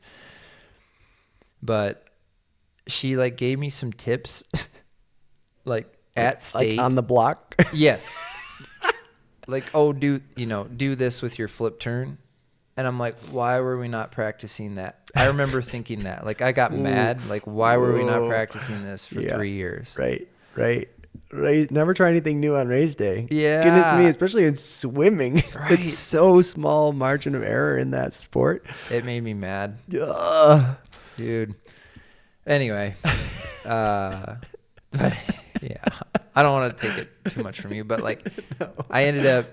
but she gave me some tips, at state, like on the block. Yes. Do this with your flip turn. And I'm like, why were we not practicing that? I remember thinking that. I got mad. Why were we not practicing this for 3 years? Right. Never try anything new on race day. Yeah. Goodness me, especially in swimming. Right. It's so small margin of error in that sport. It made me mad. Dude. Anyway. But yeah. I don't want to take it too much from you, but no. I ended up,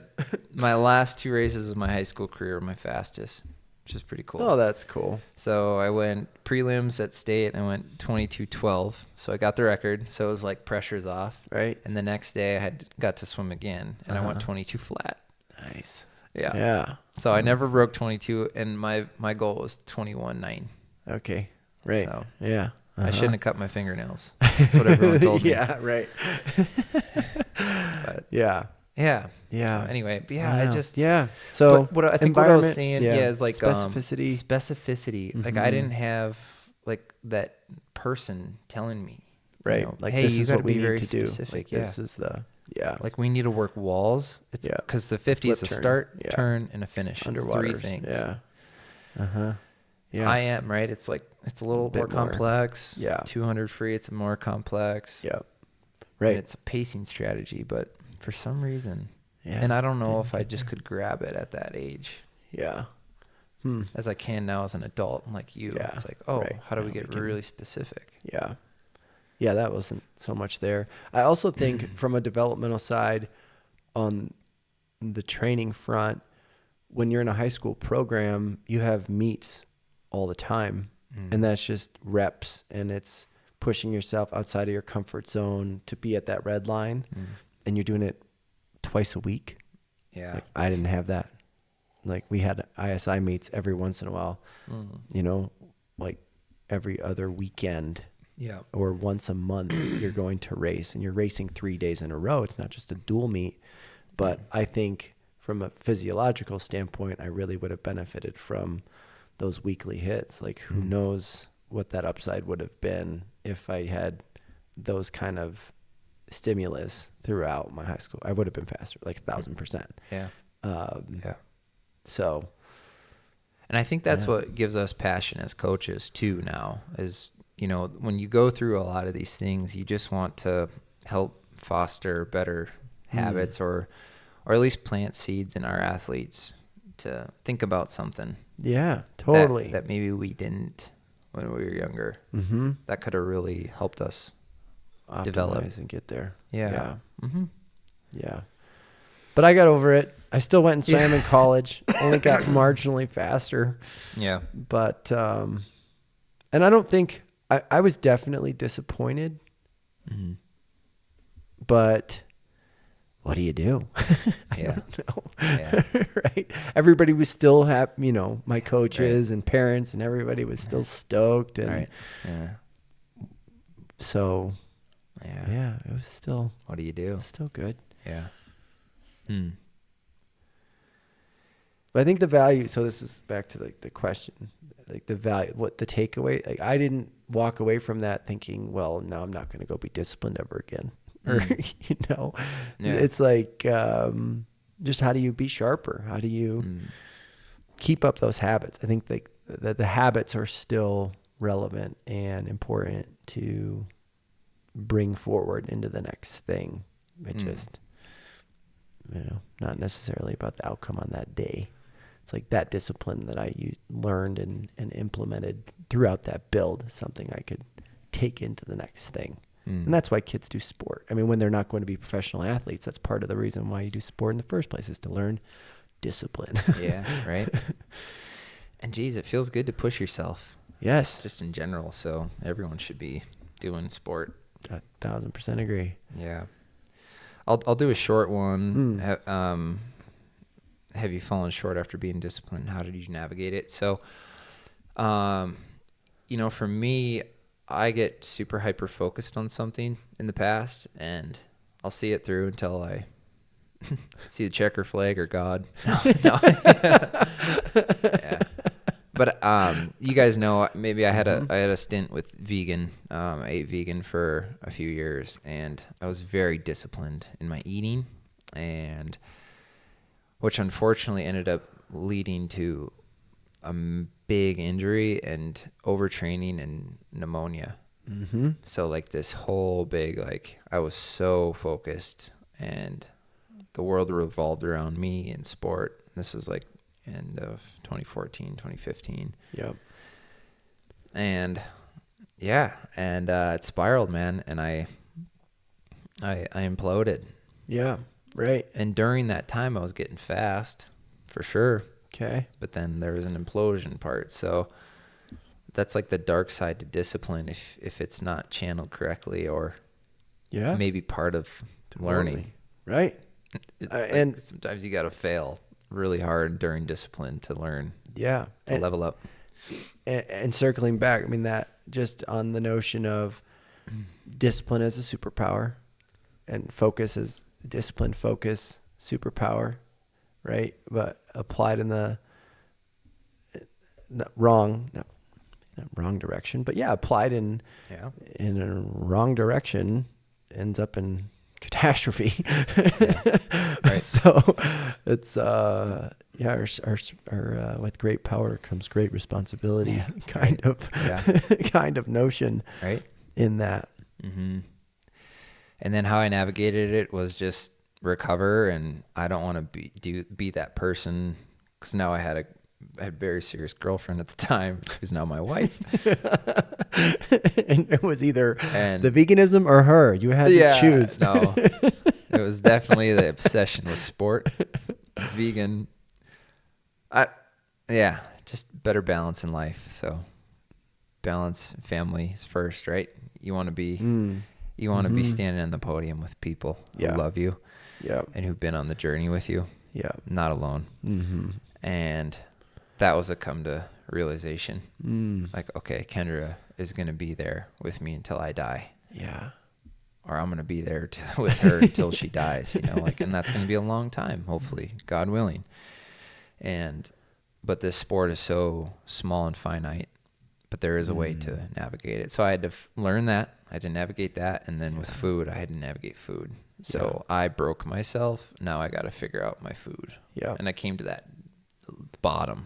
my last 2 races of my high school career were my fastest, which is pretty cool. Oh, that's cool. So I went prelims at state. I went 22:12. So I got the record. So it was pressure's off. Right. And the next day I got to swim again, and I went 22 flat. Nice. Yeah. Yeah. So I never broke 22, and my goal was 21.9. Okay. Right. So yeah. I shouldn't have cut my fingernails. That's what everyone told me. Yeah, right. But yeah. Yeah. Yeah. So anyway, but yeah, yeah. So what I think what I was saying, is specificity. Specificity. I didn't have that person telling me, right? Hey, this is you what we be very need to do. specific. This is we need to work walls. It's because the 50 is a start, turn, and a finish. Underwater. It's 3 things. Yeah. Yeah. I am right. It's it's a little more complex. Yeah. 200 free. It's more complex. Yeah. Right. And it's a pacing strategy, but for some reason, yeah. And I don't know if I just could grab it at that age. Yeah. As I can now as an adult, like you. Yeah. It's how do we get really specific? Yeah. Yeah, that wasn't so much there. I also think from a developmental side on the training front, when you're in a high school program, you have meets all the time. And that's just reps, and it's pushing yourself outside of your comfort zone to be at that red line, and you're doing it twice a week. Yeah. I didn't have that. We had ISI meets every once in a while, every other weekend. Yeah. Or once a month you're going to race, and you're racing 3 days in a row. It's not just a dual meet, but I think from a physiological standpoint, I really would have benefited from those weekly hits. Who knows what that upside would have been if I had those kind of stimulus throughout my high school. I would have been faster, 1,000%. Yeah. So. And I think that's what gives us passion as coaches too now is, when you go through a lot of these things, you just want to help foster better habits or at least plant seeds in our athletes to think about something. Yeah, totally. That maybe we didn't when we were younger. That could have really helped us develop and get there. Yeah. Yeah. But I got over it. I still went and swam in college. Only got marginally faster. Yeah. But and I don't think I was definitely disappointed. But what do you do? I don't know. Yeah. Right. Everybody was still happy, my coaches and parents and everybody was still stoked. And so, it was still. What do you do? Still good. Yeah. But I think the value, so this is back to like the question, like the value, what the takeaway, like I didn't walk away from that thinking, well, no, I'm not going to go be disciplined ever again. Or, you know, it's like, just how do you be sharper? How do you keep up those habits? I think that the habits are still relevant and important to bring forward into the next thing. It just, you know, not necessarily about the outcome on that day. It's like that discipline that I learned and implemented throughout that build, something I could take into the next thing. And that's why kids do sport. I mean, when they're not going to be professional athletes, that's part of the reason why you do sport in the first place, is to learn discipline. Yeah, right. And geez, it feels good to push yourself. Yes. Just in general. So everyone should be doing sport. 1,000% agree. Yeah. I'll do a short one. Have you fallen short after being disciplined? How did you navigate it? So, you know, for me, I get super hyper focused on something in the past, and I'll see it through until I see the checker flag or God. No. Yeah. But you guys know, maybe I had a stint with vegan. I ate vegan for a few years, and I was very disciplined in my eating, and which unfortunately ended up leading to a big injury and overtraining and pneumonia. So like this whole big, like I was so focused and the world revolved around me in sport. This was like end of 2014, 2015. Yep. And yeah, and it spiraled, man, and I imploded. Yeah, right. And during that time I was getting fast for sure. Okay. But then there was an implosion part. So that's like the dark side to discipline if it's not channeled correctly, or maybe part of learning. Right. And sometimes you got to fail really hard during discipline to learn. Yeah. To level up. And circling back, I mean, that just on the notion of discipline as a superpower and focus as discipline, focus, superpower, right? But applied in the wrong direction, but yeah, applied in a wrong direction ends up in catastrophe. Right. So it's our with great power comes great responsibility, kind of notion, right? In that. And then how I navigated it was just recover, and I don't want to be that person, because now I had a very serious girlfriend at the time who's now my wife. And it was either the veganism or her. You had to choose. No, it was definitely the obsession with sport. Vegan. Just better balance in life. So balance, family is first, right? You want to be be standing on the podium with people who love you, and who've been on the journey with you, not alone. And that was a come to realization. Like, okay, Kendra is going to be there with me until I die. Yeah. Or I'm going to be there with her until she dies, and that's going to be a long time, hopefully, God willing. But this sport is so small and finite, but there is a way to navigate it. So I had to learn that. I had to navigate that. And then with food, I had to navigate food. So I broke myself. Now I got to figure out my food. Yeah. And I came to that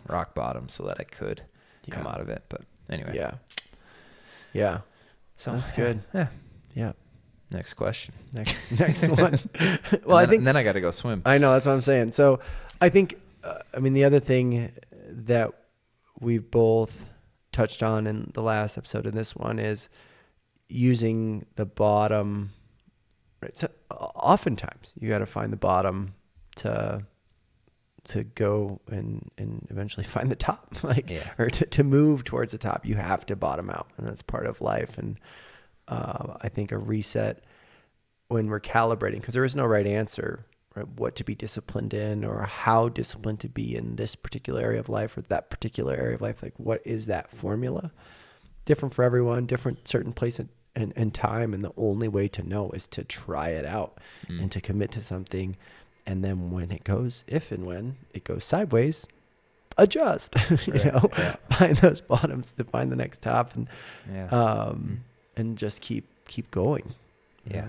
rock bottom, so that I could come out of it. But anyway. Yeah. So that's good. Yeah. Next question. Next one. Well, and then I got to go swim. I know, that's what I'm saying. So I think, the other thing that we've both touched on in the last episode and this one is using the bottom. Right. So oftentimes you got to find the bottom to go and eventually find the top, or to move towards the top. You have to bottom out, and that's part of life. And I think a reset when we're calibrating, because there is no right answer, right? What to be disciplined in, or how disciplined to be in this particular area of life or that particular area of life. Like, what is that formula? Different for everyone, different certain place and time. And the only way to know is to try it out and to commit to something. And then when it goes, if and when it goes sideways, adjust, Right, yeah. find those bottoms to find the next top, and Yeah. and just keep going. Yeah.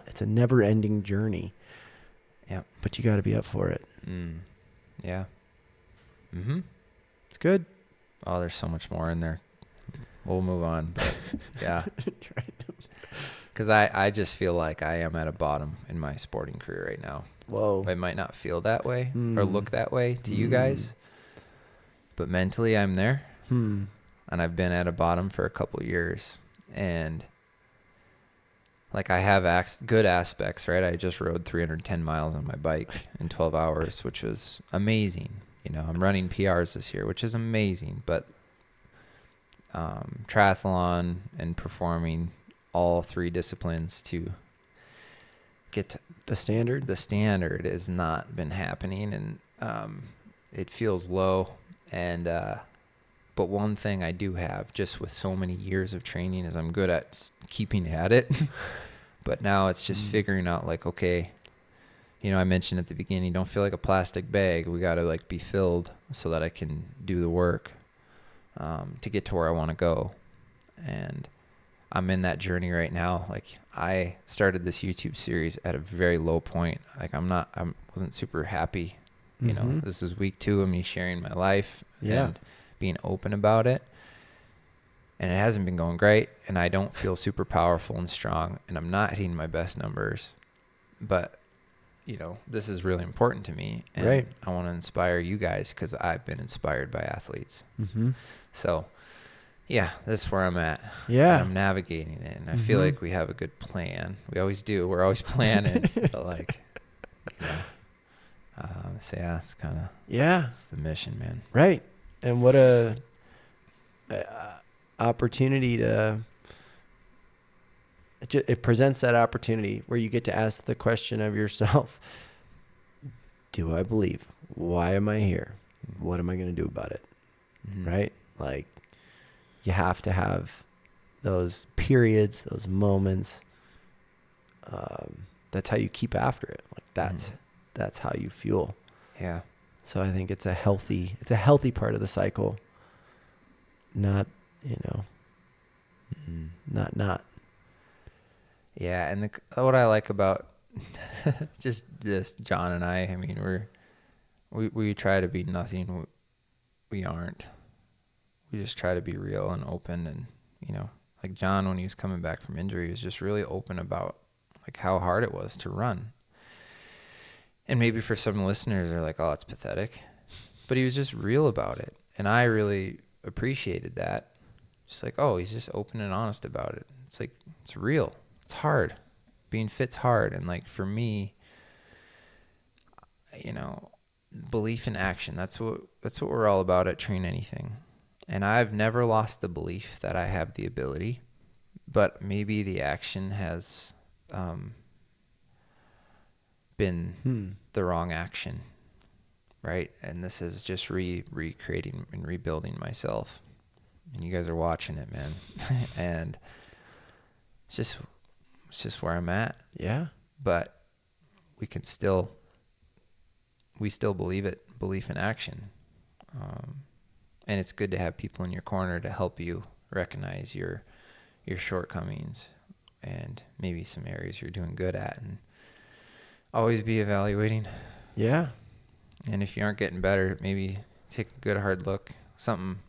It's a never ending journey. Yeah. But you got to be up for it. Yeah. Mm-hmm. It's good. Oh, there's so much more in there. We'll move on. But yeah. Because I just feel like I am at a bottom in my sporting career right now. Whoa. I might not feel that way or look that way to you guys, but mentally I'm there. And I've been at a bottom for a couple years. And like I have good aspects, right? I just rode 310 miles on my bike in 12 hours, which was amazing. I'm running PRs this year, which is amazing. But triathlon and performing all 3 disciplines to get to the standard has not been happening, and it feels low. And but one thing I do have, just with so many years of training, is I'm good at keeping at it. But now it's just figuring out, like, okay, I mentioned at the beginning, don't feel like a plastic bag. We got to like be filled so that I can do the work to get to where I want to go. And I'm in that journey right now. Like, I started this YouTube series at a very low point. Like, I wasn't super happy. This is week 2 of me sharing my life and being open about it. And it hasn't been going great. And I don't feel super powerful and strong. And I'm not hitting my best numbers. But, this is really important to me. And I want to inspire you guys because I've been inspired by athletes. So, yeah, this is where I'm at. Yeah. And I'm navigating it. And I feel like we have a good plan. We always do. We're always planning. But like, so yeah, it's kind of, it's the mission, man. Right. And what a opportunity it presents that opportunity where you get to ask the question of yourself, do I believe? Why am I here? What am I going to do about it? Right? Like, you have to have those periods, those moments. That's how you keep after it. Like, that's how you fuel. Yeah. So I think it's a healthy part of the cycle. Not. Yeah, and what I like about just this, John and I mean, we try to be nothing we aren't. We just try to be real and open, and like John, when he was coming back from injury, he was just really open about like how hard it was to run. And maybe for some listeners, they're like, "Oh, it's pathetic," but he was just real about it, and I really appreciated that. Just like, oh, he's just open and honest about it. It's like, it's real. It's hard. Being fit's hard. And like, for me, belief in action, that's what we're all about at TrainAnything. And I've never lost the belief that I have the ability, but maybe the action has been the wrong action, right? And this is just recreating and rebuilding myself. And you guys are watching it, man. And it's just where I'm at. Yeah. But we still believe it, belief in action. And it's good to have people in your corner to help you recognize your shortcomings and maybe some areas you're doing good at, and always be evaluating. Yeah. And if you aren't getting better, maybe take a good hard look. Something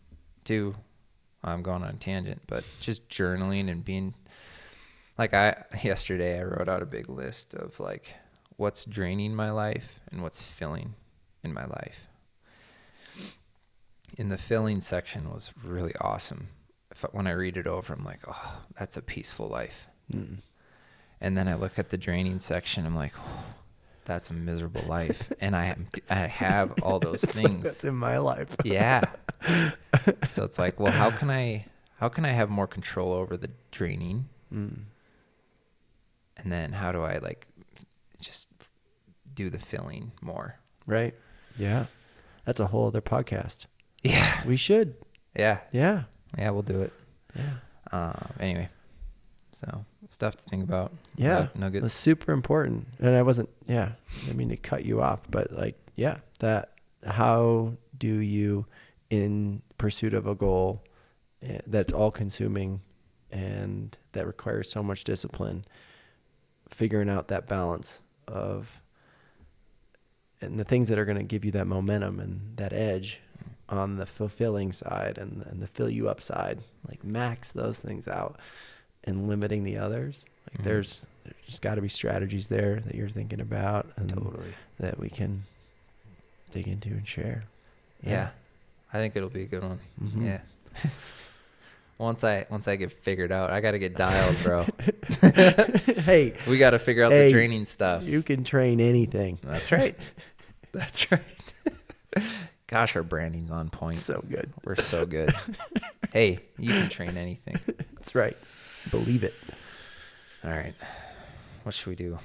too, I'm going on a tangent, but just journaling and being like, yesterday I wrote out a big list of like what's draining my life and what's filling in my life. In the filling section was really awesome. When I read it over, I'm like, oh, that's a peaceful life. And then I look at the draining section, I'm like, oh, that's a miserable life. And I have all those things. Like, that's in my life. Yeah. So it's like, well, how can I have more control over the draining? And then how do I like just do the filling more? Right. Yeah. That's a whole other podcast. Yeah. We should. Yeah. Yeah. Yeah, we'll do it. Yeah. Anyway, so stuff to think about. Yeah. Nuggets. It's super important. And I didn't mean to cut you off, but like, yeah, that how do you in pursuit of a goal that's all consuming and that requires so much discipline, figuring out that balance of, and the things that are going to give you that momentum and that edge on the fulfilling side and the fill you up side, like max those things out and limiting the others. Like there's just got to be strategies there that you're thinking about and that we can dig into and share. Yeah. I think it'll be a good one. Mm-hmm. Yeah. Once I get figured out, I got to get dialed, bro. Hey, we got to figure out the training stuff. You can train anything. That's right. That's right. Gosh, our branding's on point. So good. We're so good. Hey, you can train anything. That's right. Believe it. All right. What should we do?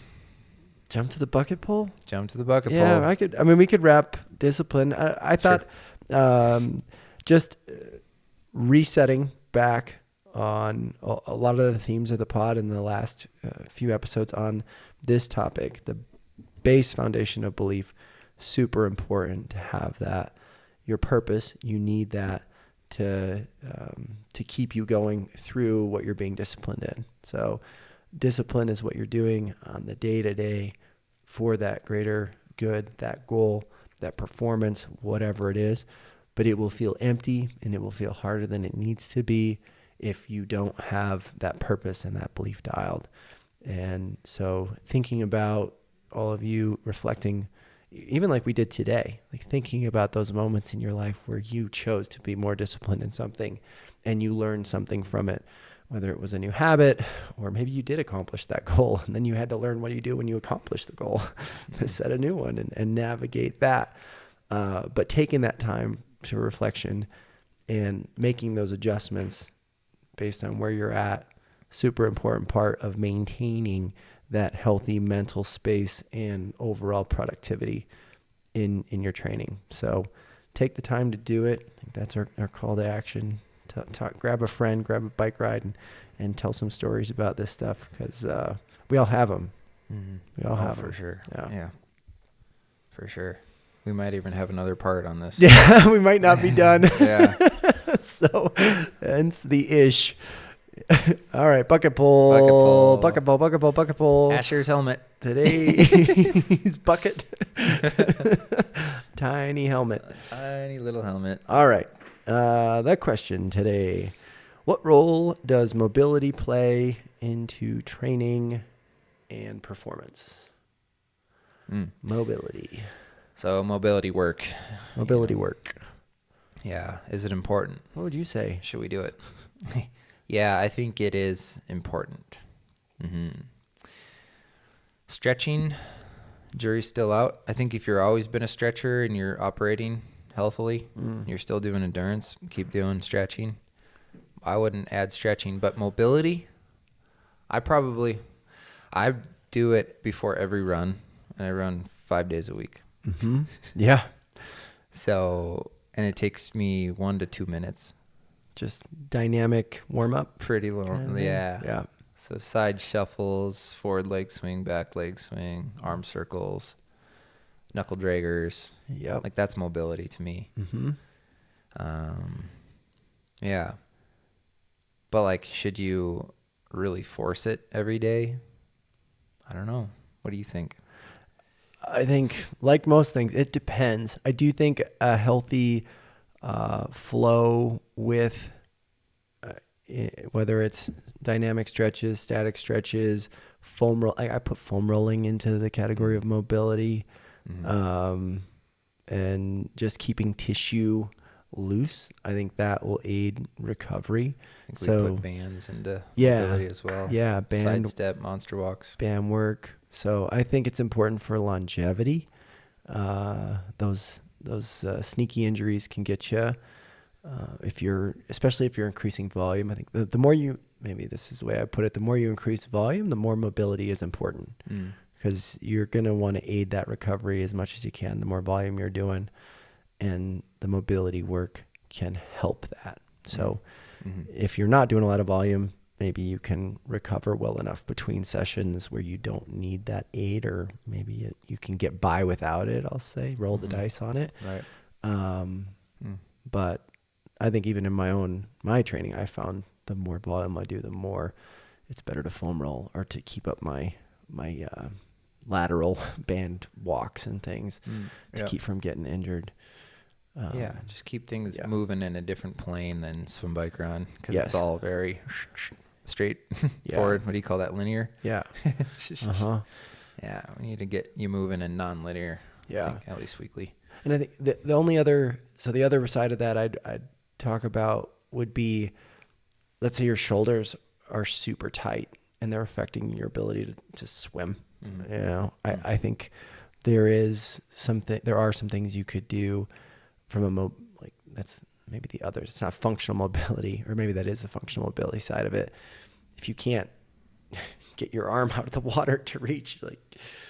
Jump to the bucket pole? Jump to the bucket pole. Yeah, we could wrap discipline. I thought just resetting back on a lot of the themes of the pod in the last few episodes on this topic, the base foundation of belief, super important to have that. Your purpose, you need that to keep you going through what you're being disciplined in. So discipline is what you're doing on the day-to-day for that greater good, that goal, that performance, whatever it is. But it will feel empty and it will feel harder than it needs to be if you don't have that purpose and that belief dialed. And so thinking about all of you reflecting, even like we did today, like thinking about those moments in your life where you chose to be more disciplined in something and you learned something from it, whether it was a new habit or maybe you did accomplish that goal and then you had to learn what do you do when you accomplish the goal to set a new one and navigate that. But taking that time to reflection and making those adjustments based on where you're at, super important part of maintaining that healthy mental space and overall productivity in your training. So take the time to do it. I think that's our call to action. Grab a friend, grab a bike ride, and tell some stories about this stuff because we all have them. Mm-hmm. We all have them. For sure. Yeah, for sure. We might even have another part on this. Yeah, we might not be done. Yeah. So, hence the ish. All right, bucket pole. Asher's helmet. Today's bucket. Tiny helmet. A tiny little helmet. All right. That question today. What role does mobility play into training and performance? Mobility. So mobility work. Work. Yeah. Is it important? What would you say? Should we do it? Yeah, I think it is important. Mm-hmm. Stretching, jury's still out. I think if you're always been a stretcher and you're operating healthily, you're still doing endurance, keep doing stretching. I wouldn't add stretching, but mobility, I do it before every run, and I run 5 days a week. Mm-hmm. Yeah. So, and it takes me 1 to 2 minutes. Just dynamic warm up. Pretty long. Yeah. Yeah. So side shuffles, forward leg swing, back leg swing, arm circles, knuckle draggers. Yep. Like that's mobility to me. Mm-hmm. Yeah. But like, should you really force it every day? I don't know. What do you think? I think, like most things, it depends. I do think a healthy flow with whether it's dynamic stretches, static stretches, foam roll. I put foam rolling into the category of mobility, and just keeping tissue loose. I think that will aid recovery. I think we put bands into mobility as well. Yeah, side step, monster walks, band work. So I think it's important for longevity. Those sneaky injuries can get you especially if you're increasing volume. I think the more you, maybe this is the way I put it, the more you increase volume, the more mobility is important because you're going to want to aid that recovery as much as you can. The more volume you're doing, and the mobility work can help that. So if you're not doing a lot of volume, maybe you can recover well enough between sessions where you don't need that aid, or maybe you can get by without it. I'll say roll the dice on it. Right. But I think even in my training, I found the more volume I do, the more it's better to foam roll or to keep up my lateral band walks and things to keep from getting injured. Just keep things moving in a different plane than swim, bike, run, because it's all very straight forward. What do you call that? Linear? Yeah. Yeah, we need to get you moving in non-linear. Yeah. I think, at least weekly. And I think the only other, so the other side of that I'd talk about would be, let's say your shoulders are super tight and they're affecting your ability to swim. You know, I think there are some things you could do from that's maybe the others. It's not functional mobility, or maybe that is the functional mobility side of it. If you can't get your arm out of the water to reach,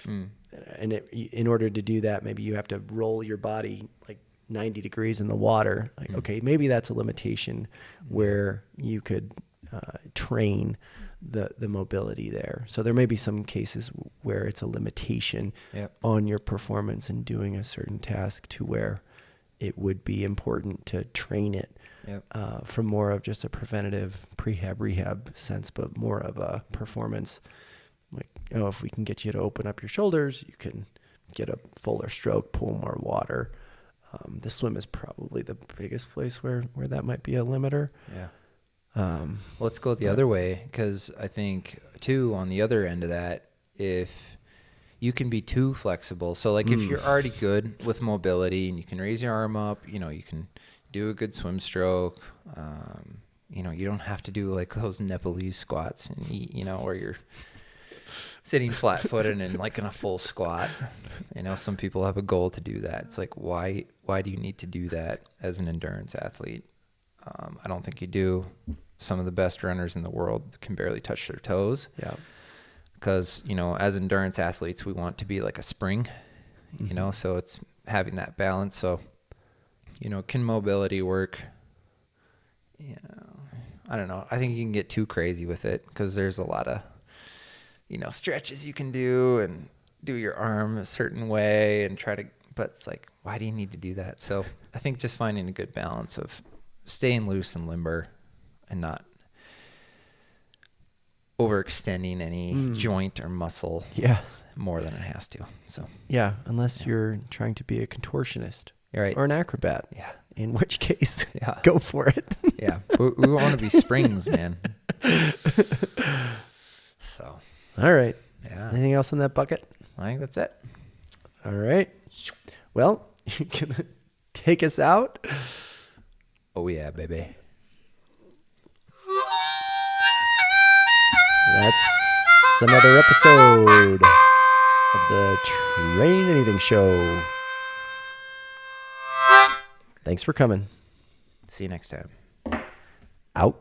in order to do that, maybe you have to roll your body like 90 degrees in the water. Okay, maybe that's a limitation where you could train the mobility there. So there may be some cases where it's a limitation on your performance in doing a certain task, to where it would be important to train it from more of just a preventative rehab sense, but more of a performance. Like, if we can get you to open up your shoulders, you can get a fuller stroke, pull more water. The swim is probably the biggest place where that might be a limiter. Let's go the other way, because I think too, on the other end of that, if you can be too flexible. So like if you're already good with mobility and you can raise your arm up, you can do a good swim stroke. You don't have to do like those Nepalese squats and where you're sitting flat footed and like in a full squat. Some people have a goal to do that. It's like, why do you need to do that as an endurance athlete? I don't think you do. Some of the best runners in the world can barely touch their toes. Yeah. Because, as endurance athletes, we want to be like a spring, so it's having that balance. So, can mobility work? I don't know. I think you can get too crazy with it, because there's a lot of, stretches you can do and do your arm a certain way and but it's like, why do you need to do that? So I think just finding a good balance of staying loose and limber and not overextending any joint or muscle more than it has to. So unless you're trying to be a contortionist or an acrobat, in which case go for it. We want to be springs, man. So all right, anything else in that bucket? I think that's it. All right, well, you can take us out. Oh yeah, baby. That's another episode of the TrainAnything Show. Thanks for coming. See you next time. Out.